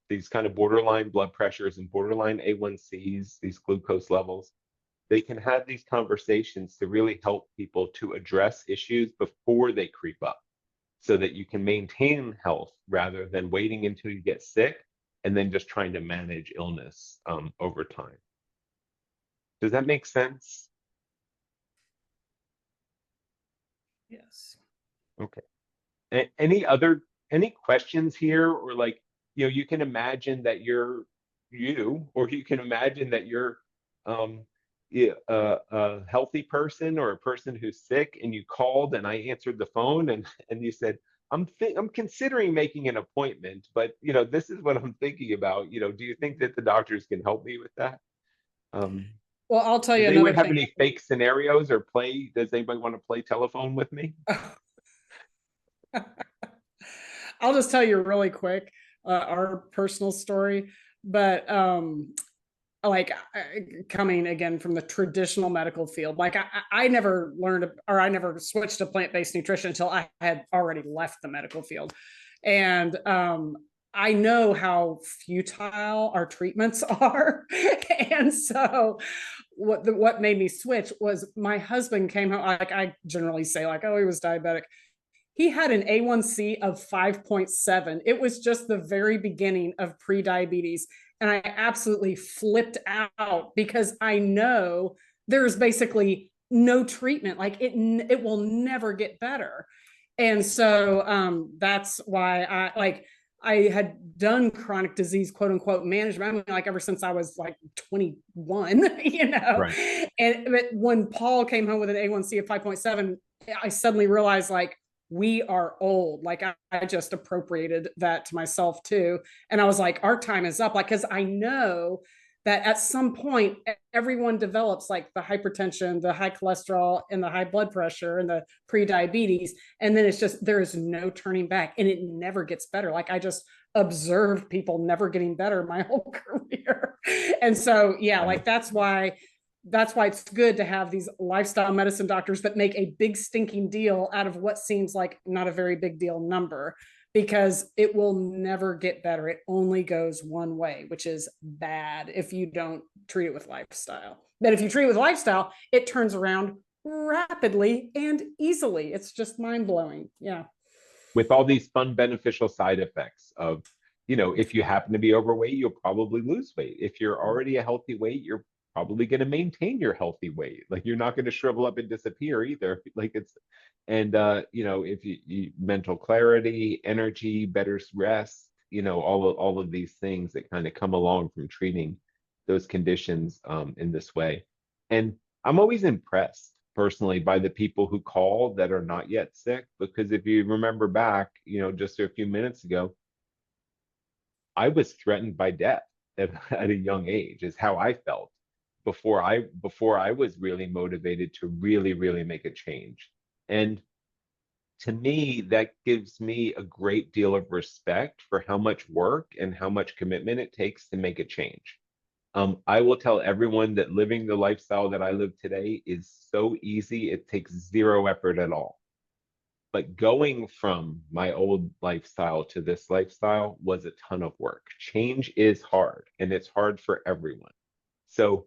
these kind of borderline blood pressures and borderline A1Cs, these glucose levels. They can have these conversations to really help people to address issues before they creep up, so that you can maintain health rather than waiting until you get sick and then just trying to manage illness over time. Does that make sense? Yes. Okay. Any questions here? Or, like, you can imagine that you're or you can imagine that you're a healthy person or a person who's sick, and you called and I answered the phone, and you said, I'm considering making an appointment, but this is what I'm thinking about. Do you think that the doctors can help me with that? Well, I'll tell you Does another anyone have thing. any fake scenarios, or does anybody want to play telephone with me? I'll just tell you really quick, our personal story, but like coming again from the traditional medical field, like I never learned, or I never switched to plant-based nutrition until I had already left the medical field. And I know how futile our treatments are. And so what made me switch was my husband came home, like I generally say, like, oh, he was diabetic. He had an A1C of 5.7. It was just the very beginning of pre-diabetes. And I absolutely flipped out, because I know there's basically no treatment. Like it will never get better. And so that's why I had done chronic disease, quote unquote, management. I mean, like ever since I was like 21, Right. But when Paul came home with an A1C of 5.7, I suddenly realized, like, we are old. Like I just appropriated that to myself too. And I was like, our time is up. Like, because I know that at some point everyone develops like the hypertension, the high cholesterol, and the high blood pressure, and the pre-diabetes. And then it's just, there is no turning back, and it never gets better. Like I just observed people never getting better my whole career. And so, yeah, like that's why it's good to have these lifestyle medicine doctors that make a big stinking deal out of what seems like not a very big deal number, because it will never get better. It only goes one way, which is bad if you don't treat it with lifestyle. But if you treat it with lifestyle, it turns around rapidly and easily. It's just mind blowing. Yeah. With all these fun beneficial side effects of, if you happen to be overweight, you'll probably lose weight. If you're already a healthy weight, you're probably going to maintain your healthy weight. Like you're not going to shrivel up and disappear either. Like if you mental clarity, energy, better rest, all of these things that kind of come along from treating those conditions in this way. And I'm always impressed personally by the people who call that are not yet sick, because if you remember back, just a few minutes ago, I was threatened by death at a young age, is how I felt before I was really motivated to really make a change. And to me, that gives me a great deal of respect for how much work and how much commitment it takes to make a change. I will tell everyone that living the lifestyle that I live today is so easy, it takes zero effort at all. But going from my old lifestyle to this lifestyle was a ton of work. Change is hard, and it's hard for everyone. So,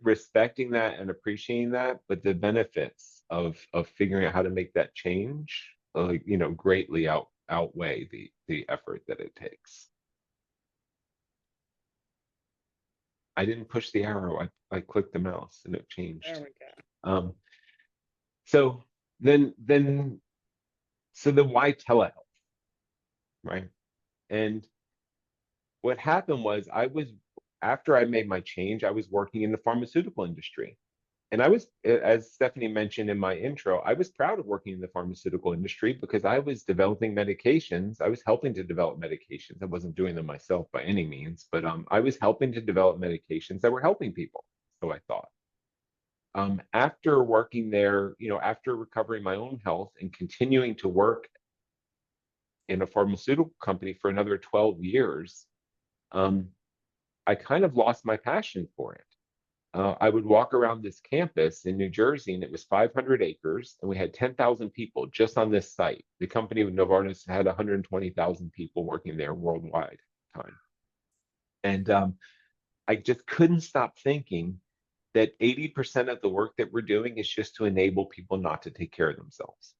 respecting that and appreciating that, but the benefits of figuring out how to make that change, greatly outweigh the effort that it takes. I didn't push the arrow. I clicked the mouse and it changed. There we go. So why telehealth, right? And what happened was after I made my change, I was working in the pharmaceutical industry. And I was, as Stephanie mentioned in my intro, I was proud of working in the pharmaceutical industry because I was developing medications. I was helping to develop medications. I wasn't doing them myself by any means, but I was helping to develop medications that were helping people. So I thought. After working there, after recovering my own health and continuing to work in a pharmaceutical company for another 12 years, I kind of lost my passion for it. I would walk around this campus in New Jersey, and it was 500 acres, and we had 10,000 people just on this site. The company with Novartis had 120,000 people working there worldwide at the time. And I just couldn't stop thinking that 80% of the work that we're doing is just to enable people not to take care of themselves.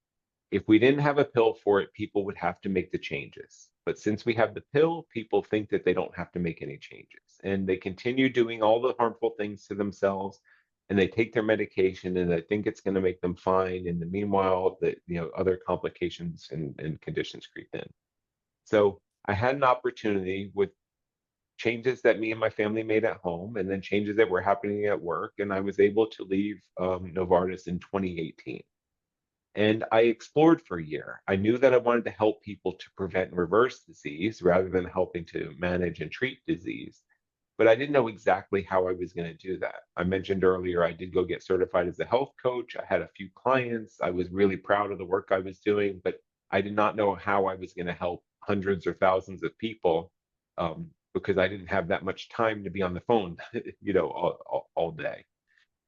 If we didn't have a pill for it, people would have to make the changes. But since we have the pill, people think that they don't have to make any changes. And they continue doing all the harmful things to themselves, and they take their medication and they think it's going to make them fine. In the meanwhile, other complications and conditions creep in. So I had an opportunity with changes that me and my family made at home, and then changes that were happening at work. And I was able to leave Novartis in 2018. And I explored for a year. I knew that I wanted to help people to prevent and reverse disease rather than helping to manage and treat disease. But I didn't know exactly how I was going to do that. I mentioned earlier, I did go get certified as a health coach. I had a few clients. I was really proud of the work I was doing, but I did not know how I was going to help hundreds or thousands of people because I didn't have that much time to be on the phone, all day.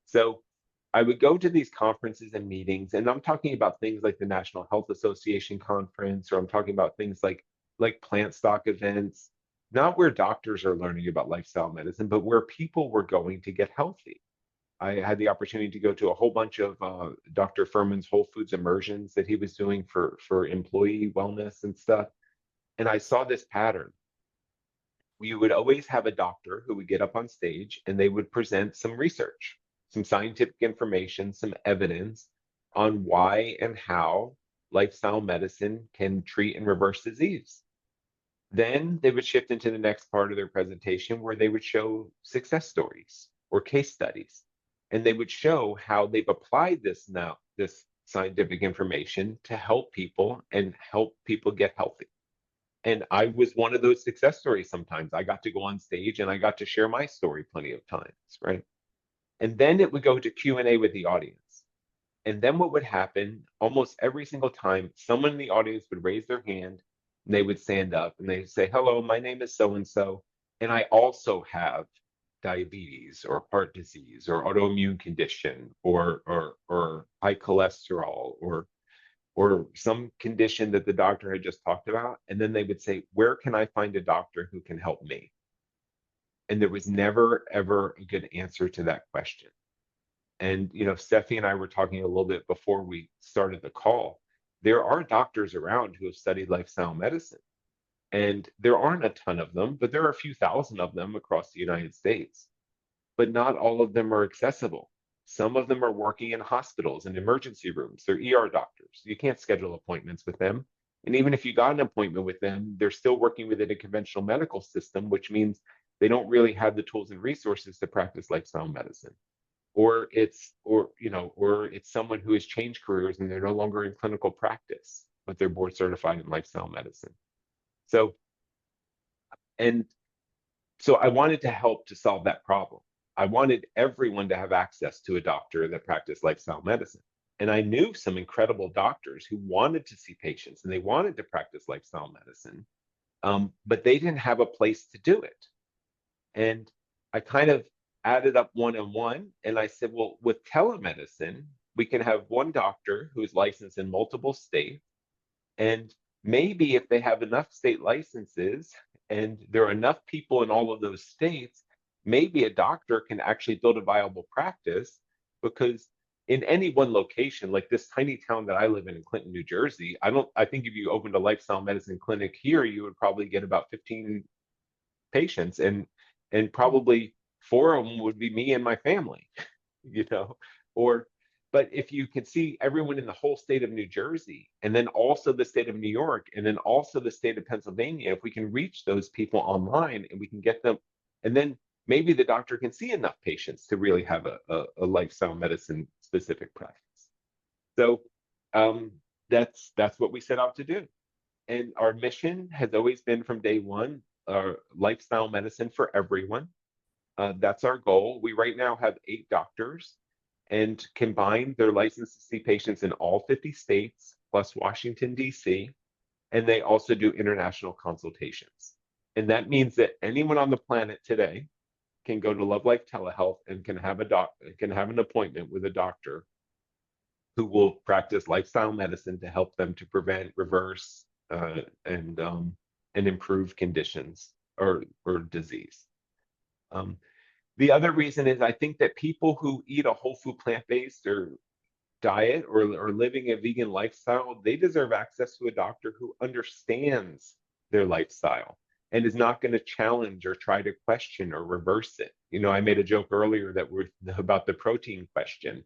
So I would go to these conferences and meetings, and I'm talking about things like the National Health Association conference, or I'm talking about things like plant stock events, not where doctors are learning about lifestyle medicine, but where people were going to get healthy. I had the opportunity to go to a whole bunch of Dr. Furman's Whole Foods immersions that he was doing for employee wellness and stuff. And I saw this pattern. We would always have a doctor who would get up on stage and they would present some research, some scientific information, some evidence on why and how lifestyle medicine can treat and reverse disease. Then they would shift into the next part of their presentation where they would show success stories or case studies. And they would show how they've applied this scientific information to help people and help people get healthy. And I was one of those success stories sometimes. I got to go on stage and I got to share my story plenty of times, right? And then it would go to Q&A with the audience. And then what would happen almost every single time, someone in the audience would raise their hand and they would stand up and they'd say, hello, my name is so-and-so, and I also have diabetes or heart disease or autoimmune condition or high cholesterol or some condition that the doctor had just talked about. And then they would say, where can I find a doctor who can help me? And there was never, ever a good answer to that question. And, Steffi and I were talking a little bit before we started the call. There are doctors around who have studied lifestyle medicine. And there aren't a ton of them, but there are a few thousand of them across the United States. But not all of them are accessible. Some of them are working in hospitals and emergency rooms. They're ER doctors. You can't schedule appointments with them. And even if you got an appointment with them, they're still working within a conventional medical system, which means they don't really have the tools and resources to practice lifestyle medicine. Or it's someone who has changed careers and they're no longer in clinical practice, but they're board certified in lifestyle medicine. So I wanted to help to solve that problem. I wanted everyone to have access to a doctor that practiced lifestyle medicine. And I knew some incredible doctors who wanted to see patients and they wanted to practice lifestyle medicine, but they didn't have a place to do it. And I kind of added up one and one, and I said, well, with telemedicine, we can have one doctor who's licensed in multiple states. And maybe if they have enough state licenses and there are enough people in all of those states, maybe a doctor can actually build a viable practice, because in any one location, like this tiny town that I live in Clinton, New Jersey, I think if you opened a lifestyle medicine clinic here, you would probably get about 15 patients, and probably 4 of them would be me and my family, you know, or, but if you could see everyone in the whole state of New Jersey, and then also the state of New York, and then also the state of Pennsylvania, if we can reach those people online and we can get them, and then maybe the doctor can see enough patients to really have a lifestyle medicine specific practice. So that's what we set out to do. And our mission has always been from day one, lifestyle medicine for everyone. That's our goal. We right now have 8 doctors, and combined, they're licensed to see patients in all 50 states, plus Washington, D.C., and they also do international consultations. And that means that anyone on the planet today can go to Love Life Telehealth and can have an appointment with a doctor who will practice lifestyle medicine to help them to prevent, reverse, and improve conditions or disease. The other reason is I think that people who eat a whole food plant-based or diet or living a vegan lifestyle, they deserve access to a doctor who understands their lifestyle and is not going to challenge or try to question or reverse it. You know, I made a joke earlier that we're about the protein question,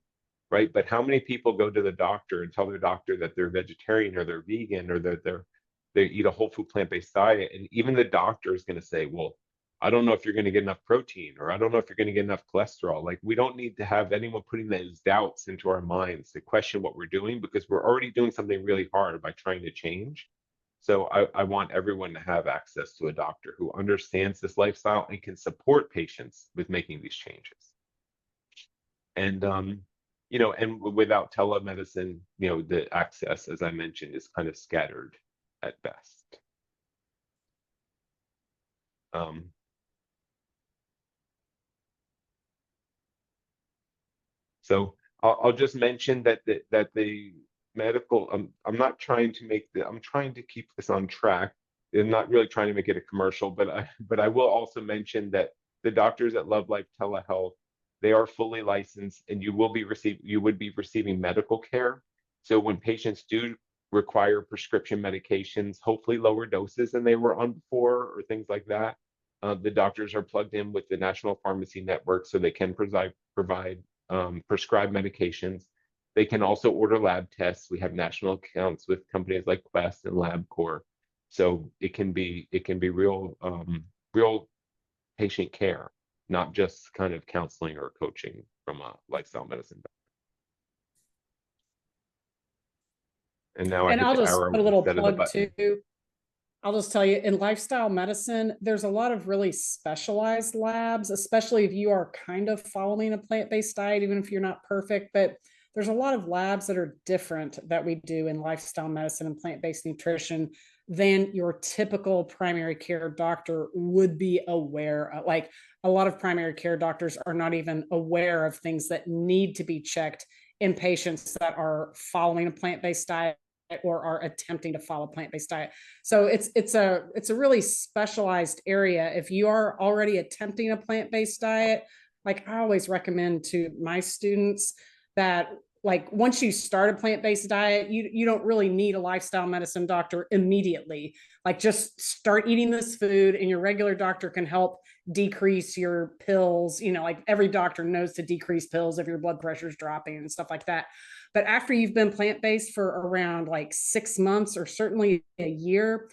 right? But how many people go to the doctor and tell their doctor that they're vegetarian or they're vegan or that they eat a whole food plant-based diet, and even the doctor is going to say, well, I don't know if you're going to get enough protein, or I don't know if you're going to get enough cholesterol. Like, we don't need to have anyone putting those doubts into our minds to question what we're doing, because we're already doing something really hard by trying to change. So I want everyone to have access to a doctor who understands this lifestyle and can support patients with making these changes. And you know, and without telemedicine, you know, the access, as I mentioned, is kind of scattered at best. So I'll just mention that the medical, I'm not trying to make I'm trying to keep this on track. I'm not really trying to make it a commercial, but I will also mention that the doctors at Love Life Telehealth, they are fully licensed, and you would be receiving medical care. So when patients do require prescription medications, hopefully lower doses than they were on before, or things like that, the doctors are plugged in with the National Pharmacy Network, so they can provide prescribed medications. They can also order lab tests. We have national accounts with companies like Quest and LabCorp, so it can be real patient care, not just kind of counseling or coaching from a lifestyle medicine. And now And I'll just arrow put a little instead of the plug button. too. I'll just tell you, in lifestyle medicine, there's a lot of really specialized labs, especially if you are kind of following a plant-based diet, even if you're not perfect. But there's a lot of labs that are different that we do in lifestyle medicine and plant-based nutrition than your typical primary care doctor would be aware of. Like, a lot of primary care doctors are not even aware of things that need to be checked in patients that are following a plant-based diet or are attempting to follow a plant-based diet. So it's a really specialized area. If you are already attempting a plant-based diet, like I always recommend to my students that, like, once you start a plant-based diet, you don't really need a lifestyle medicine doctor immediately. Like, just start eating this food and your regular doctor can help decrease your pills. You know, like, every doctor knows to decrease pills if your blood pressure is dropping and stuff like that. But after you've been plant-based for around like 6 months or certainly a year,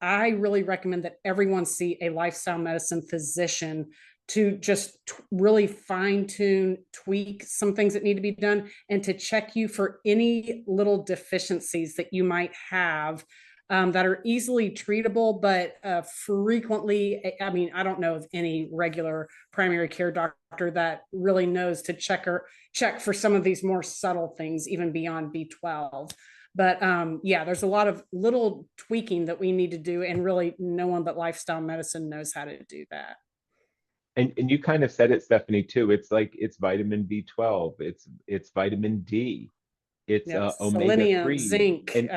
I really recommend that everyone see a lifestyle medicine physician to just really fine tune, tweak some things that need to be done, and to check you for any little deficiencies that you might have that are easily treatable, but frequently, I mean, I don't know of any regular primary care doctor that really knows to check for some of these more subtle things, even beyond B12. But yeah, there's a lot of little tweaking that we need to do, and really no one but lifestyle medicine knows how to do that. And you kind of said it, Stephanie, too. It's like it's vitamin B12, it's vitamin D, it's Yes, omega selenium, 3, zinc, and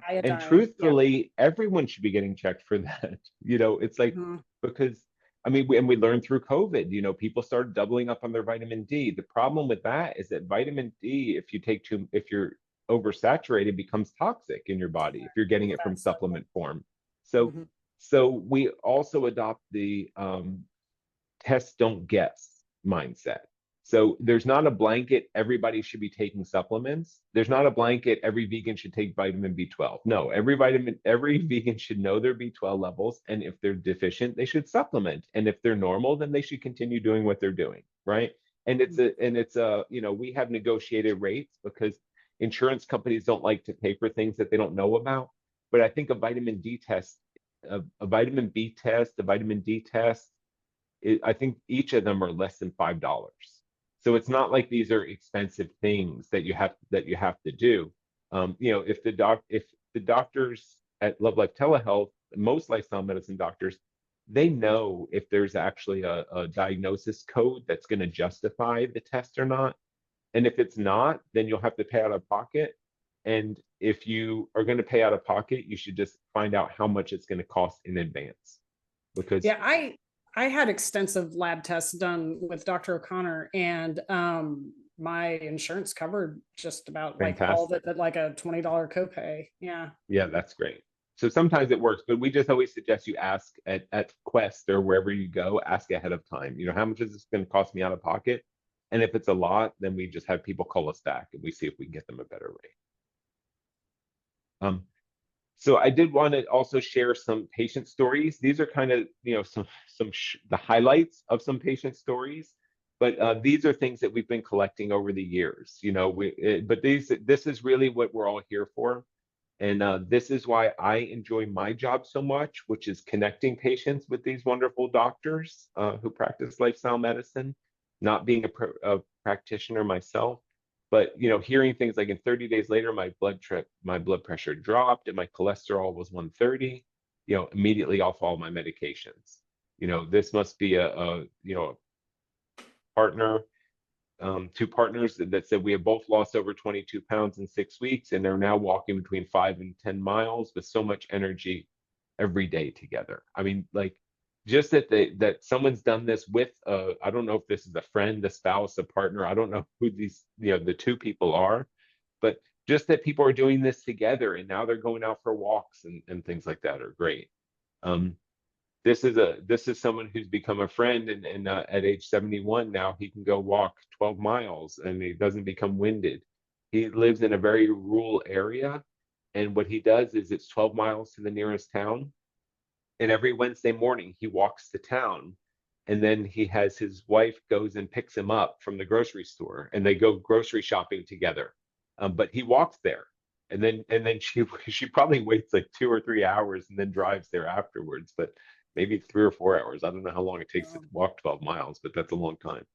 iodine. truthfully, everyone should be getting checked for that. It's like, because I mean, we learned through COVID, people started doubling up on their vitamin D. The problem with that is that vitamin D, if you're oversaturated, becomes toxic in your body if you're getting it from supplement form. So so we also adopt the test, don't guess mindset. So there's not a blanket, everybody should be taking supplements. There's not a blanket, every vegan should take vitamin B12. No, every vegan should know their B12 levels. And if they're deficient, they should supplement. And if they're normal, then they should continue doing what they're doing. Right. And we have negotiated rates because insurance companies don't like to pay for things that they don't know about. But I think a vitamin D test, a vitamin B test, a vitamin D test, I think each of them are less than $5. So it's not like these are expensive things that you have to do. If the doctors at Love Life Telehealth, most lifestyle medicine doctors, they know if there's actually a diagnosis code that's going to justify the test or not. And if it's not, then you'll have to pay out of pocket. And if you are going to pay out of pocket, you should just find out how much it's going to cost in advance. Because yeah, I had extensive lab tests done with Dr. O'Connor, and my insurance covered just about like all of it at like a $20 copay. Yeah. Yeah, that's great. So sometimes it works, but we just always suggest you ask at Quest or wherever you go, ask ahead of time. How much is this going to cost me out of pocket? And if it's a lot, then we just have people call us back and we see if we can get them a better rate. So I did want to also share some patient stories. These are kind of, the highlights of some patient stories, but these are things that we've been collecting over the years. But this is really what we're all here for, and this is why I enjoy my job so much, which is connecting patients with these wonderful doctors who practice lifestyle medicine. Not being a practitioner myself, but hearing things like in 30 days later, my blood pressure dropped and my cholesterol was 130. Immediately off all my medications. This must be a partner, two partners that said we have both lost over 22 pounds in 6 weeks, and they're now walking between 5 and 10 miles with so much energy every day together. I mean, like, just that someone's done this with I don't know if this is a friend, a spouse, a partner. I don't know who these the two people are, but just that people are doing this together and now they're going out for walks and things like that are great. This is someone who's become a friend, and at age 71 now he can go walk 12 miles and he doesn't become winded. He lives in a very rural area, and what he does is it's 12 miles to the nearest town. And every Wednesday morning he walks to town, and then he has his wife goes and picks him up from the grocery store, and they go grocery shopping together. But he walks there, and then she probably waits like 2 or 3 hours and then drives there afterwards. But maybe 3 or 4 hours. I don't know how long it takes to walk 12 miles, but that's a long time.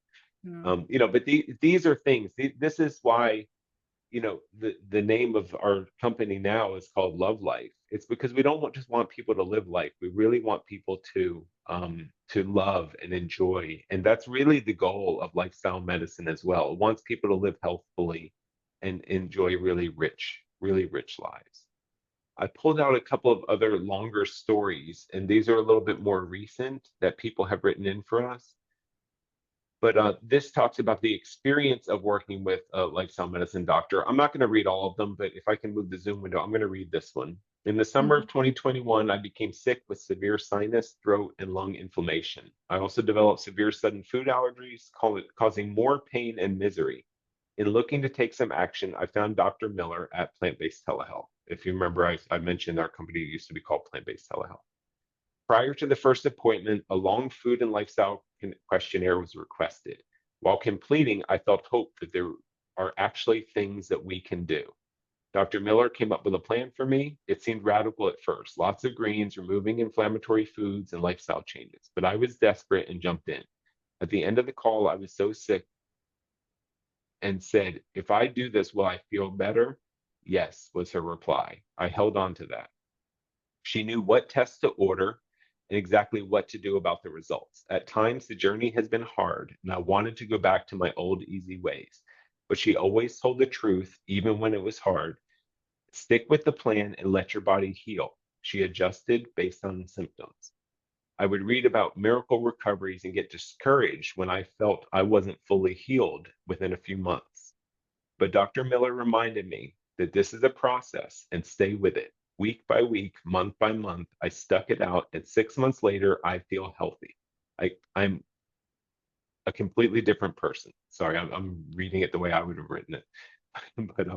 But these are things. This is why the name of our company now is called Love Life. It's because we don't just want people to live life. We really want people to love and enjoy, and that's really the goal of lifestyle medicine as well. It wants people to live healthfully and enjoy really rich lives. I pulled out a couple of other longer stories, and these are a little bit more recent that people have written in for us. But this talks about the experience of working with a lifestyle medicine doctor. I'm not going to read all of them, but if I can move the Zoom window, I'm going to read this one. In the summer of 2021, I became sick with severe sinus, throat, and lung inflammation. I also developed severe sudden food allergies, causing more pain and misery. In looking to take some action, I found Dr. Miller at Plant-Based Telehealth. If you remember, I mentioned our company used to be called Plant-Based Telehealth. Prior to the first appointment, a long food and lifestyle questionnaire was requested. While completing, I felt hope that there are actually things that we can do. Dr. Miller came up with a plan for me. It seemed radical at first, lots of greens, removing inflammatory foods and lifestyle changes, but I was desperate and jumped in. At the end of the call, I was so sick and said, if I do this, will I feel better? Yes, was her reply. I held on to that. She knew what tests to order and exactly what to do about the results. At times, the journey has been hard, and I wanted to go back to my old easy ways. But she always told the truth, even when it was hard. Stick with the plan and let your body heal. She adjusted based on the symptoms. I would read about miracle recoveries and get discouraged when I felt I wasn't fully healed within a few months. But Dr. Miller reminded me that this is a process and stay with it. Week by week, month by month, I stuck it out, and 6 months later, I feel healthy. I'm a completely different person. Sorry, I'm reading it the way I would have written it. But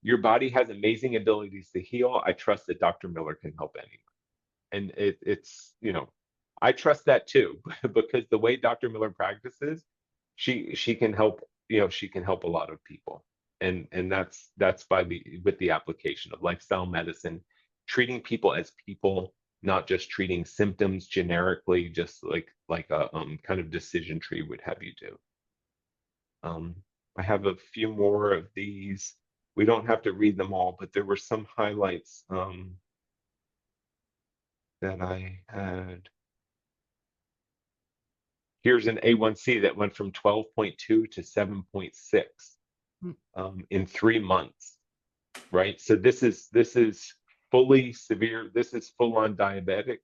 your body has amazing abilities to heal. I trust that Dr. Miller can help anyone. And it's, I trust that too, because the way Dr. Miller practices, she can help, she can help a lot of people. And that's with the application of lifestyle medicine, treating people as people, not just treating symptoms generically, just like a kind of decision tree would have you do. I have a few more of these. We don't have to read them all, but there were some highlights that I had. Here's an A1C that went from 12.2 to 7.6 in 3 months, right? So this is fully severe. This is full on diabetic,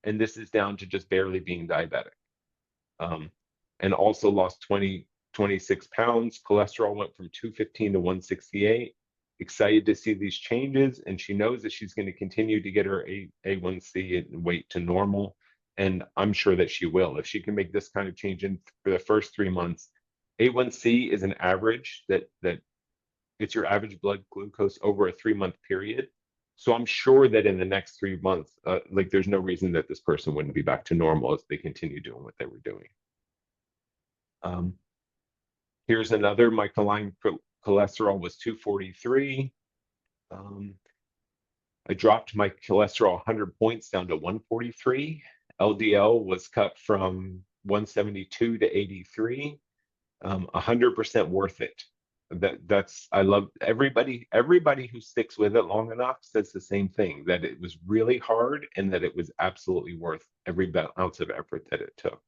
and this is down to just barely being diabetic. And also lost 26 pounds. Cholesterol went from 215 to 168. Excited to see these changes, and she knows that she's going to continue to get her A1C and weight to normal. And I'm sure that she will. If she can make this kind of change for the first 3 months, A1C is an average that it's your average blood glucose over a 3-month period. So I'm sure that in the next 3 months, there's no reason that this person wouldn't be back to normal as they continue doing what they were doing. Here's another. My cholesterol was 243. I dropped my cholesterol 100 points down to 143. LDL was cut from 172 to 83. 100% worth it. I love everybody who sticks with it long enough says the same thing, that it was really hard and that it was absolutely worth every ounce of effort that it took.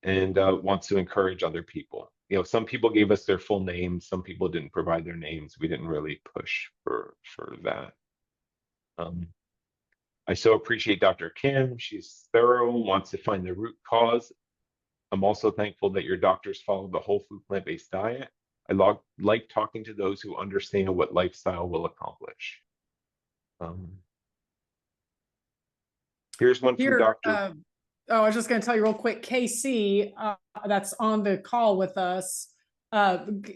And wants to encourage other people. Some people gave us their full names, some people didn't provide their names. We didn't really push for that. I so appreciate Dr. Kim. She's thorough, wants to find the root cause. I'm also thankful that your doctors follow the whole food plant-based diet. I like talking to those who understand what lifestyle will accomplish. Here's one from Dr. I was just going to tell you real quick, KC, that's on the call with us,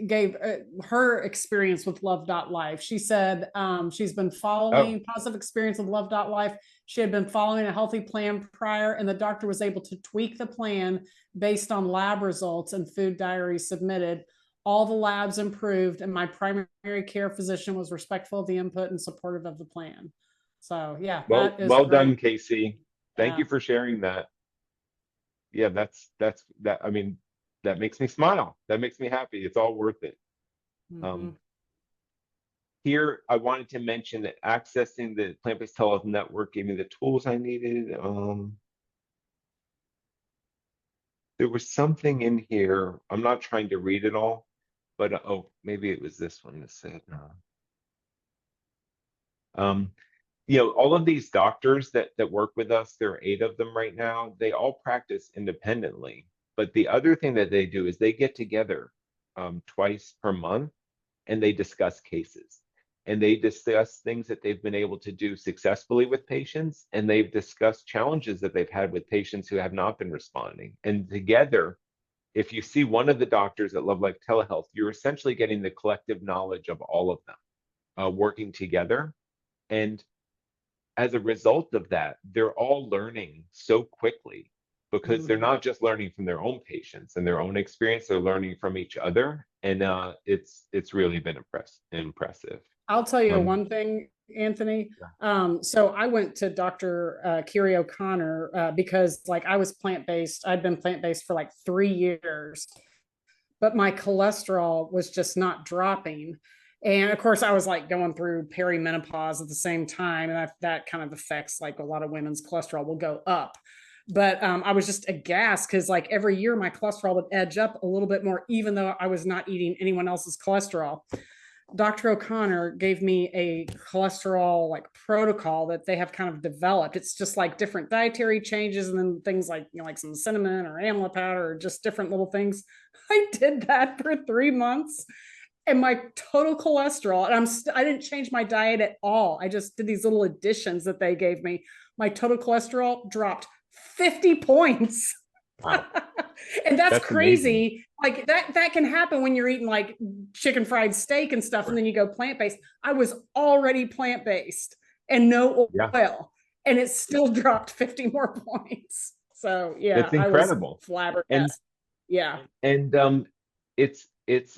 gave her experience with Love.Life. She said she's been following positive experience with Love.Life. She had been following a healthy plan prior, and the doctor was able to tweak the plan based on lab results and food diaries submitted. All the labs improved, and my primary care physician was respectful of the input and supportive of the plan. So yeah, well done, Casey. Thank you for sharing that. Yeah, that's that. I mean, that makes me smile. That makes me happy. It's all worth it. Here, I wanted to mention that accessing the plant-based telehealth network gave me the tools I needed. There was something in here. I'm not trying to read it all, but maybe it was this one that said. All of these doctors that work with us, there are 8 of them right now, they all practice independently. But the other thing that they do is they get together twice per month and they discuss cases. And they discuss things that they've been able to do successfully with patients. And they've discussed challenges that they've had with patients who have not been responding. And together, if you see one of the doctors at Love Life Telehealth, you're essentially getting the collective knowledge of all of them working together. And as a result of that, they're all learning so quickly because they're not just learning from their own patients and their own experience, they're learning from each other. And it's really been impressive. I'll tell you Um, one thing, Anthony. So I went to Dr. Kiri O'Connor because like I was plant-based. I'd been plant-based for like 3 years, but my cholesterol was just not dropping. And of course, I was like going through perimenopause at the same time. And that kind of affects like a lot of women's cholesterol will go up. But I was just aghast because like every year my cholesterol would edge up a little bit more, even though I was not eating anyone else's cholesterol. Dr. O'Connor gave me a cholesterol like protocol that they have kind of developed. It's just like different dietary changes and then things like, you know, like some cinnamon or amla powder or just different little things. I did that for 3 months and my total cholesterol, and I didn't change my diet at all. I just did these little additions that they gave me. My total cholesterol dropped 50 points. Wow. And that's Amazing. crazy. Like that can happen when you're eating like chicken fried steak and stuff, and then you go plant-based. I was already plant-based and no Yeah, oil, and it still dropped 50 more points. So yeah, it's I was incredible. flabbergasted. Yeah. And it's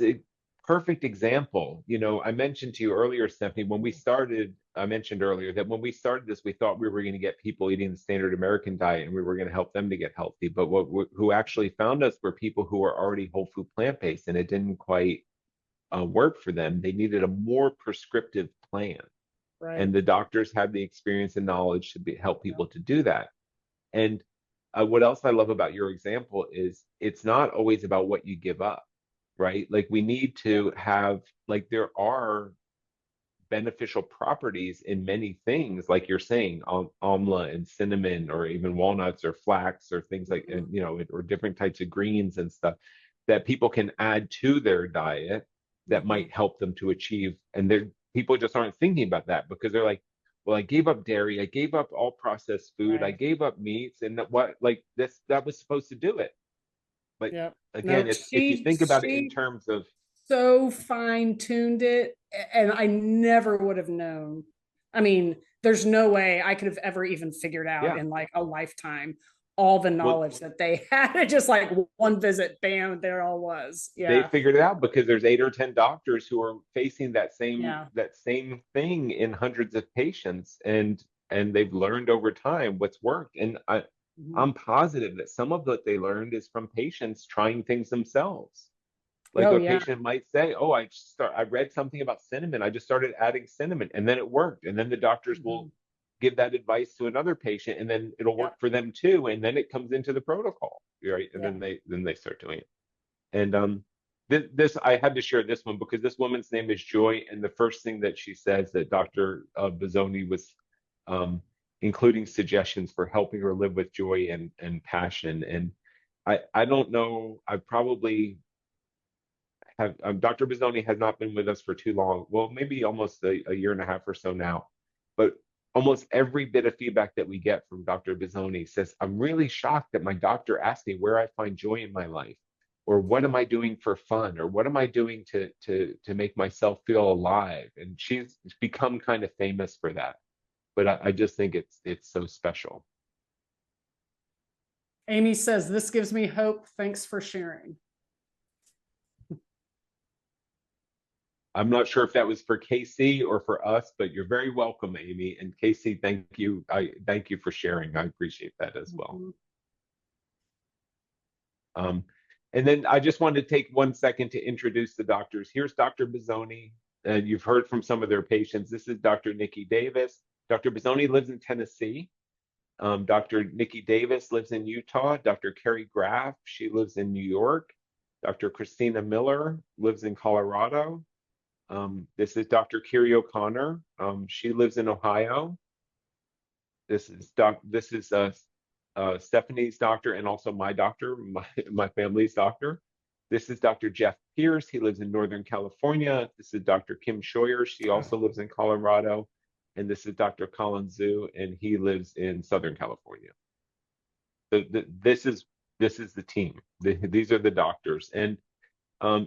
a perfect example. You know, I mentioned to you earlier, Stephanie, when we started, I mentioned earlier that when we started this, we thought we were going to get people eating the standard American diet and we were going to help them to get healthy. But who actually found us were people who were already whole food plant-based, and it didn't quite work for them. They needed a more prescriptive plan. Right. And the doctors had the experience and knowledge to help people to do that. And what else I love about your example is it's not always about what you give up, right? Like we need to have, like there are beneficial properties in many things, like you're saying, amla and cinnamon, or even walnuts or flax or things like, and you know, or different types of greens and stuff that people can add to their diet that might help them to achieve. And people just aren't thinking about that because they're like, well, I gave up dairy, I gave up all processed food, I Right. gave up meats, and what, like this, that was supposed to do it. But Yep. again, No, it's if you think about it in she terms of, so fine-tuned it, and I never would have known. I mean, there's no way I could have ever even figured out yeah, in like a lifetime all the well, knowledge that they had. It just like one visit, bam, there all was. they Yeah. figured it out because there's 8 or 10 doctors who are facing Yeah. that same thing in hundreds of patients, and they've learned over time what's worked. And I'm positive that some of what they learned is from patients trying things themselves. Like Oh a yeah. patient might say, oh, I read something about cinnamon, I just started adding cinnamon and then it worked, and then the doctors will give that advice to another patient and then it'll work Yep. for them too, and then it comes into the protocol, right? And Yeah. then they start doing it. And this I had to share this one because this woman's name is Joy, and the first thing that she says that Dr. Bizzoni was including suggestions for helping her live with joy and passion. And I don't know, I probably have Dr. Bizzoni has not been with us for too long. Well, maybe almost a year and a half or so now, but almost every bit of feedback that we get from Dr. Bizzoni says, I'm really shocked that my doctor asked me where I find joy in my life, or what am I doing for fun, or what am I doing to make myself feel alive. And she's become kind of famous for that. But I just think it's so special. Amy says, this gives me hope. Thanks for sharing. I'm not sure if that was for Casey or for us, but you're very welcome, Amy. And Casey, thank you. I thank you for sharing. I appreciate that as well. And then I just wanted to take 1 second to introduce the doctors. Here's Dr. Bizzoni, and you've heard from some of their patients. This is Dr. Nikki Davis. Dr. Bizzoni lives in Tennessee. Dr. Nikki Davis lives in Utah. Dr. Carrie Graff, she lives in New York. Dr. Christina Miller lives in Colorado. This is Dr. Kiri O'Connor. She lives in Ohio. This is Stephanie's doctor and also my doctor, my family's doctor. This is Dr. Jeff Pierce. He lives in Northern California. This is Dr. Kim Scheuer. She also lives in Colorado. And this is Dr. Colin Zhu, and he lives in Southern California. This is the team. These are the doctors. And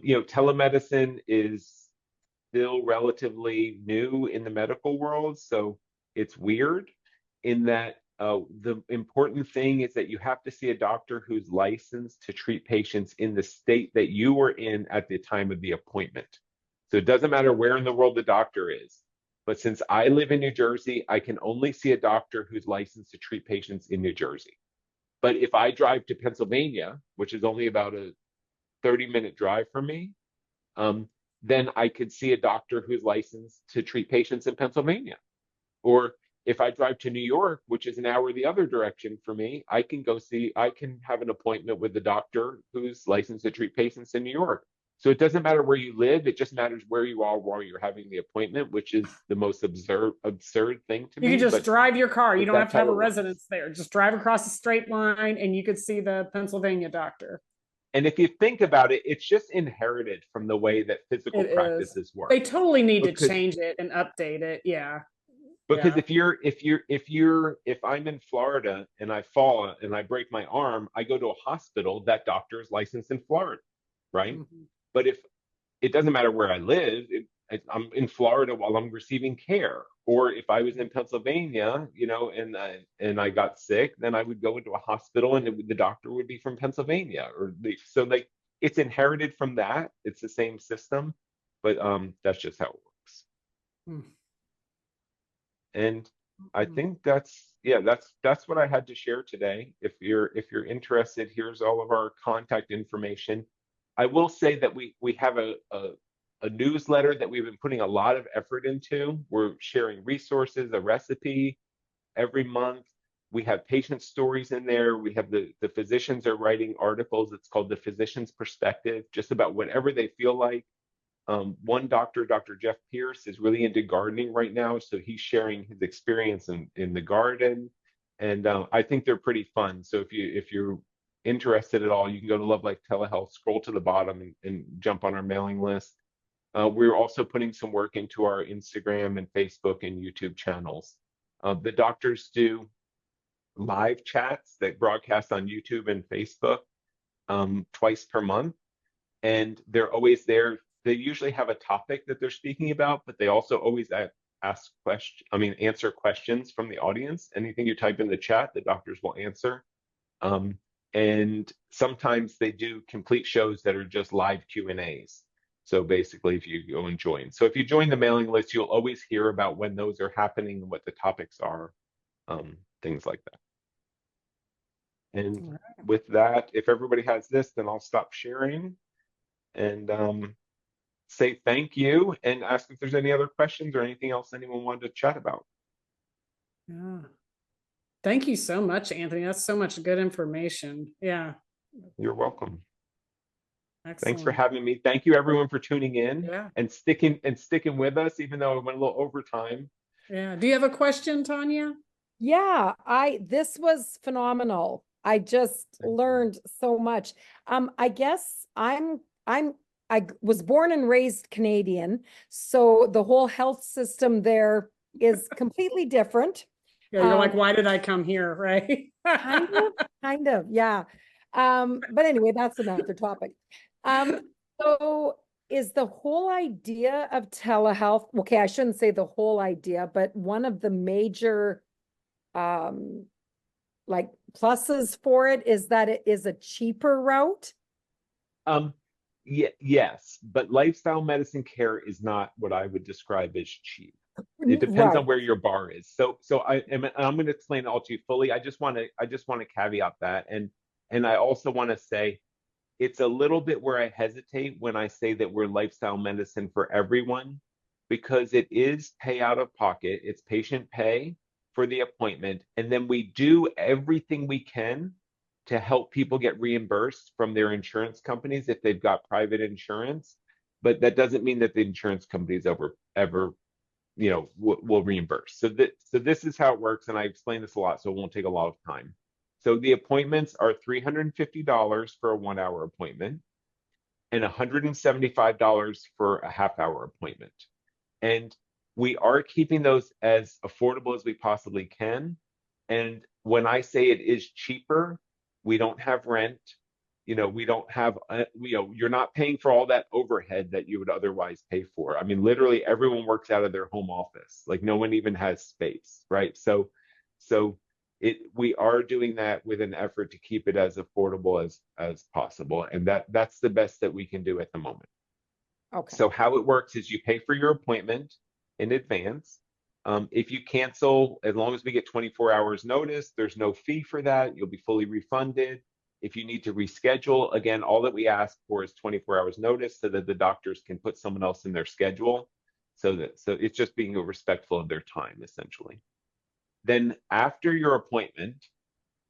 you know, telemedicine is still relatively new in the medical world, so it's weird in that the important thing is that you have to see a doctor who's licensed to treat patients in the state that you were in at the time of the appointment. So it doesn't matter where in the world the doctor is. But since I live in New Jersey, I can only see a doctor who's licensed to treat patients in New Jersey. But if I drive to Pennsylvania, which is only about a 30-minute drive from me, then I could see a doctor who's licensed to treat patients in Pennsylvania. Or if I drive to New York, which is an hour the other direction for me, I can have an appointment with the doctor who's licensed to treat patients in New York. So it doesn't matter where you live, it just matters where you are while you're having the appointment, which is the most absurd thing to me. You can just drive your car. You don't have that's to have how a it works. residence there. Just drive across a straight line and you could see the Pennsylvania doctor. And if you think about it, it's just inherited from the way that physical It is. practices work. They totally need to Because- change it and update it. Yeah. Because Yeah. if I'm in Florida and I fall and I break my arm, I go to a hospital, that doctor is licensed in Florida, right? Mhm. But if it doesn't matter where I live, I'm in Florida while I'm receiving care. Or if I was in Pennsylvania, and I got sick, then I would go into a hospital and the doctor would be from Pennsylvania. It's inherited from that. It's the same system, but that's just how it works. Hmm. And I think that's what I had to share today. If you're interested, here's all of our contact information. I will say that we have a newsletter that we've been putting a lot of effort into. We're sharing resources, a recipe every month. We have patient stories in there. We have the physicians are writing articles. It's called The Physician's Perspective, just about whatever they feel like. One doctor, Dr. Jeff Pierce, is really into gardening right now, so he's sharing his experience in the garden, and I think they're pretty fun. So if you're interested at all, you can go to Love Life Telehealth, scroll to the bottom, and jump on our mailing list. We're also putting some work into our Instagram and Facebook and YouTube channels. The doctors do live chats that broadcast on YouTube and Facebook twice per month, and they're always there. They usually have a topic that they're speaking about, but they also always answer questions from the audience. Anything you type in the chat, the doctors will answer. And sometimes they do complete shows that are just live Q&As. So basically, if you go and join. So if you join the mailing list, you'll always hear about when those are happening and what the topics are, things like that. And with that, if everybody has this, then I'll stop sharing and say thank you and ask if there's any other questions or anything else anyone wanted to chat about. Yeah. Thank you so much, Anthony. That's so much good information. Yeah. You're welcome. Excellent. Thanks for having me. Thank you everyone for tuning in and sticking with us, even though it went a little over time. Yeah. Do you have a question, Tanya? Yeah, this was phenomenal. I just learned so much. I guess I was born and raised Canadian, so the whole health system there is completely different. Yeah, you're like, why did I come here, right? kind of, yeah. But anyway, that's another topic. So is the whole idea of telehealth, okay, I shouldn't say the whole idea, but one of the major like pluses for it is that it is a cheaper route? Yes, but lifestyle medicine care is not what I would describe as cheap. It depends on where your bar is. So I'm going to explain it all to you fully. I just want to caveat that, and I also want to say it's a little bit where I hesitate when I say that we're lifestyle medicine for everyone, because it is pay out of pocket. It's patient pay for the appointment, and then we do everything we can to help people get reimbursed from their insurance companies if they've got private insurance. But that doesn't mean that the insurance companies ever will reimburse. So this is how it works, and I explain this a lot, so it won't take a lot of time. So the appointments are $350 for a 1-hour appointment and $175 for a half-hour appointment. And we are keeping those as affordable as we possibly can. And when I say it is cheaper, we don't have rent. We don't have, you're not paying for all that overhead that you would otherwise pay for. I mean, literally everyone works out of their home office. Like no one even has space, right? So we are doing that with an effort to keep it as affordable as possible, and that's the best that we can do at the moment. Okay. So how it works is you pay for your appointment in advance. If you cancel, as long as we get 24 hours notice, there's no fee for that. You'll be fully refunded. If you need to reschedule, again, all that we ask for is 24 hours notice so that the doctors can put someone else in their schedule. So it's just being respectful of their time, essentially. Then after your appointment,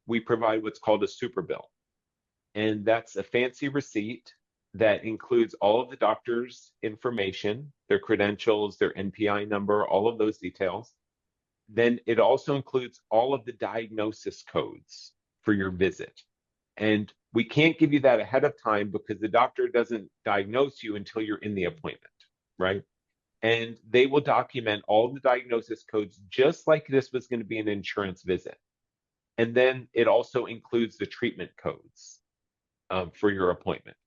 we provide what's called a super bill. And that's a fancy receipt that includes all of the doctor's information, their credentials, their NPI number, all of those details. Then it also includes all of the diagnosis codes for your visit. And we can't give you that ahead of time because the doctor doesn't diagnose you until you're in the appointment, right? And they will document all of the diagnosis codes just like this was going to be an insurance visit. And then it also includes the treatment codes for your appointment.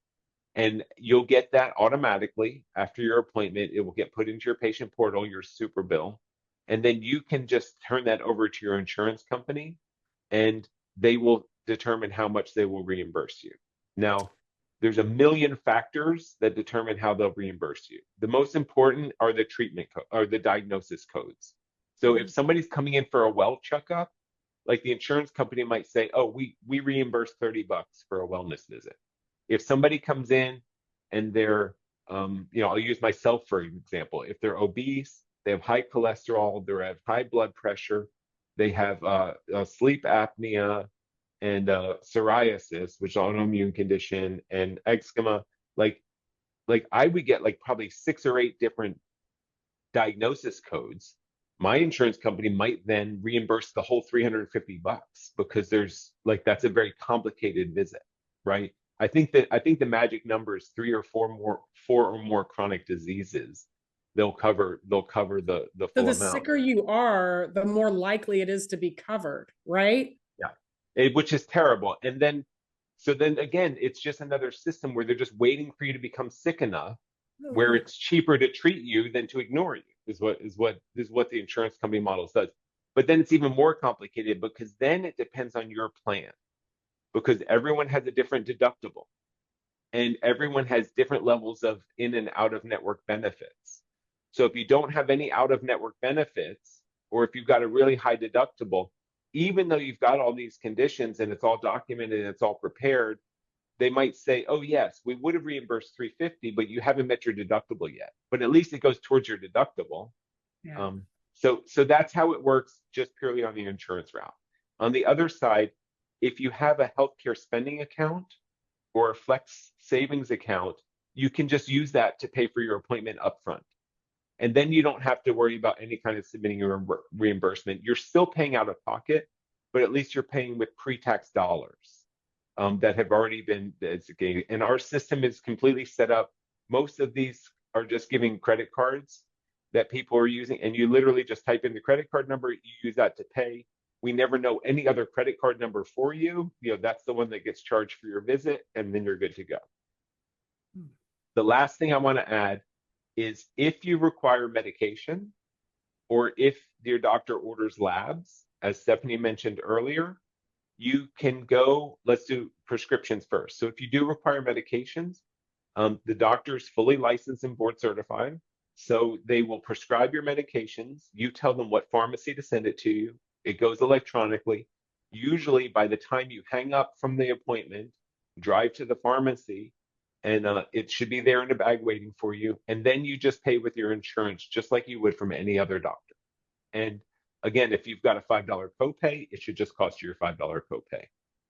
And you'll get that automatically after your appointment. It will get put into your patient portal, your super bill. And then you can just turn that over to your insurance company and they will determine how much they will reimburse you. Now, there's a million factors that determine how they'll reimburse you. The most important are the treatment or the diagnosis codes. So if somebody's coming in for a well checkup, like the insurance company might say, oh, we reimburse $30 for a wellness visit. If somebody comes in and they're, I'll use myself for example. If they're obese, they have high cholesterol, they have high blood pressure, they have sleep apnea and psoriasis, which is an autoimmune condition, and eczema, like I would get like probably 6 or 8 different diagnosis codes. My insurance company might then reimburse the whole $350 because there's like that's a very complicated visit, right? I think the magic number is 3 or 4 or more chronic diseases. They'll cover the So full the amount. sicker you are, the more likely it is to be covered, right? Yeah, which is terrible. And then, so then again, it's just another system where they're just waiting for you to become sick enough where it's cheaper to treat you than to ignore you, is what the insurance company model does. But then it's even more complicated because then it depends on your plan, because everyone has a different deductible and everyone has different levels of in and out of network benefits. So if you don't have any out of network benefits, or if you've got a really high deductible, even though you've got all these conditions and it's all documented and it's all prepared, they might say, oh yes, we would have reimbursed $350, but you haven't met your deductible yet. But at least it goes towards your deductible. Yeah. So that's how it works, just purely on the insurance route. On the other side, if you have a healthcare spending account or a flex savings account, you can just use that to pay for your appointment upfront. And then you don't have to worry about any kind of submitting a reimbursement. You're still paying out of pocket, but at least you're paying with pre-tax dollars that have already been designated. And our system is completely set up. Most of these are just giving credit cards that people are using, and you literally just type in the credit card number, you use that to pay. We never know any other credit card number for you. That's the one that gets charged for your visit, and then you're good to go. The last thing I want to add is if you require medication or if your doctor orders labs, as Stephanie mentioned earlier, you can go, let's do prescriptions first. So if you do require medications, the doctor is fully licensed and board certified. So they will prescribe your medications. You tell them what pharmacy to send it to you. It goes electronically. Usually by the time you hang up from the appointment, drive to the pharmacy, and it should be there in a bag waiting for you. And then you just pay with your insurance, just like you would from any other doctor. And again, if you've got a $5 copay, it should just cost you your $5 copay.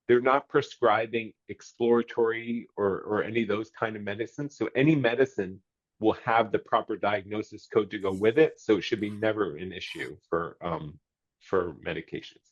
They're not prescribing exploratory or any of those kind of medicines. So any medicine will have the proper diagnosis code to go with it. So it should be never an issue for medications.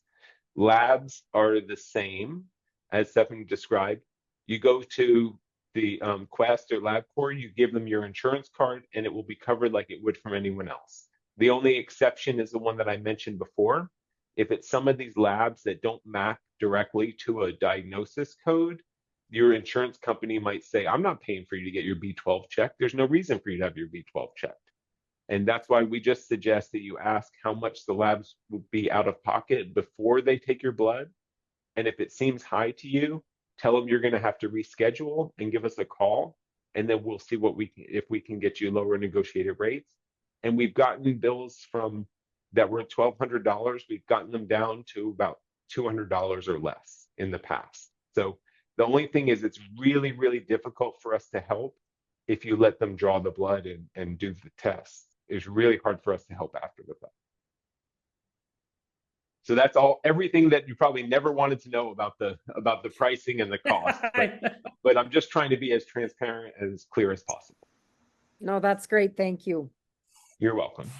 Labs are the same as Stephanie described. You go to the Quest or LabCorp, you give them your insurance card, and it will be covered like it would from anyone else. The only exception is the one that I mentioned before. If it's some of these labs that don't map directly to a diagnosis code, your insurance company might say, I'm not paying for you to get your B12 checked. There's no reason for you to have your B12 checked. And that's why we just suggest that you ask how much the labs will be out of pocket before they take your blood. And if it seems high to you, tell them you're going to have to reschedule and give us a call. And then we'll see if we can get you lower negotiated rates. And we've gotten bills from that were $1,200. We've gotten them down to about $200 or less in the past. So the only thing is it's really, really difficult for us to help if you let them draw the blood and do the tests. It's really hard for us to help after the fact. So that's everything that you probably never wanted to know about the pricing and the cost. But I'm just trying to be as transparent, as clear as possible. No, that's great. Thank you. You're welcome.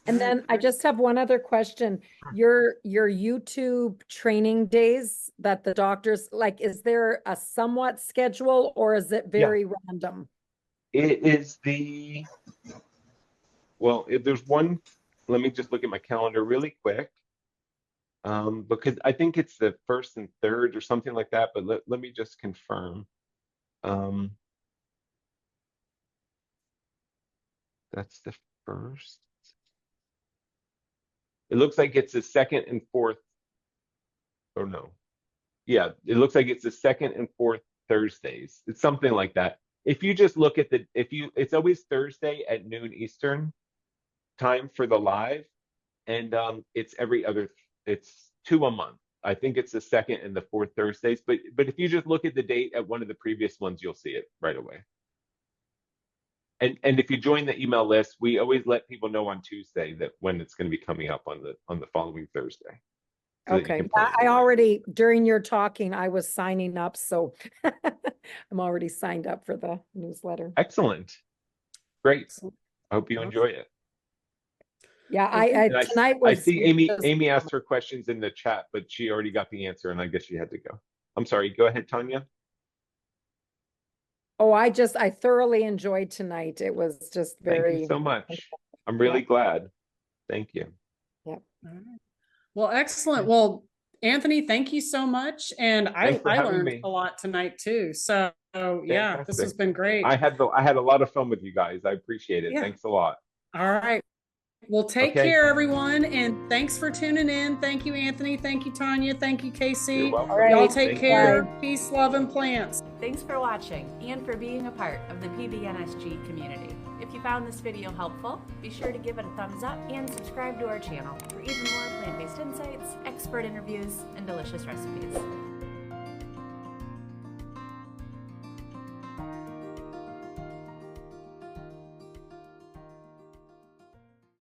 And then I just have one other question. Your YouTube training days that the doctors, like, is there a somewhat schedule or is it very random? It is there's one, let me just look at my calendar really quick. Because I think it's the 1st and 3rd or something like that, but let me just confirm. That's the 1st. It looks like it's the 2nd and 4th. Oh no. Yeah, it looks like it's the 2nd and 4th Thursdays. It's something like that. If you just look at it's always Thursday at noon Eastern time for the live, and it's it's 2 a month. I think it's the 2nd and the 4th Thursdays, but if you just look at the date at one of the previous ones, you'll see it right away. And if you join the email list, we always let people know on Tuesday that when it's going to be coming up on the following Thursday. So okay, I already, during your talking, I was signing up, so I'm already signed up for the newsletter. Excellent. Great. I hope you enjoy it. Yeah, tonight was. I see Amy asked her questions in the chat, but she already got the answer and I guess she had to go. I'm sorry, go ahead, Tanya. Oh, I thoroughly enjoyed tonight. It was just very. Thank you so much. I'm really glad. Thank you. Yep. Well, excellent. Well, Anthony, thank you so much. And I learned a lot tonight too. So yeah, this has been great. I had a lot of fun with you guys. I appreciate it. Yeah. Thanks a lot. All right. Well, take care, everyone. And thanks for tuning in. Thank you, Anthony. Thank you, Tanya. Thank you, Casey. Y'all take care. Peace, love, and plants. Thanks for watching and for being a part of the PBNSG community. If you found this video helpful, be sure to give it a thumbs up and subscribe to our channel for even more plant-based insights, expert interviews, and delicious recipes.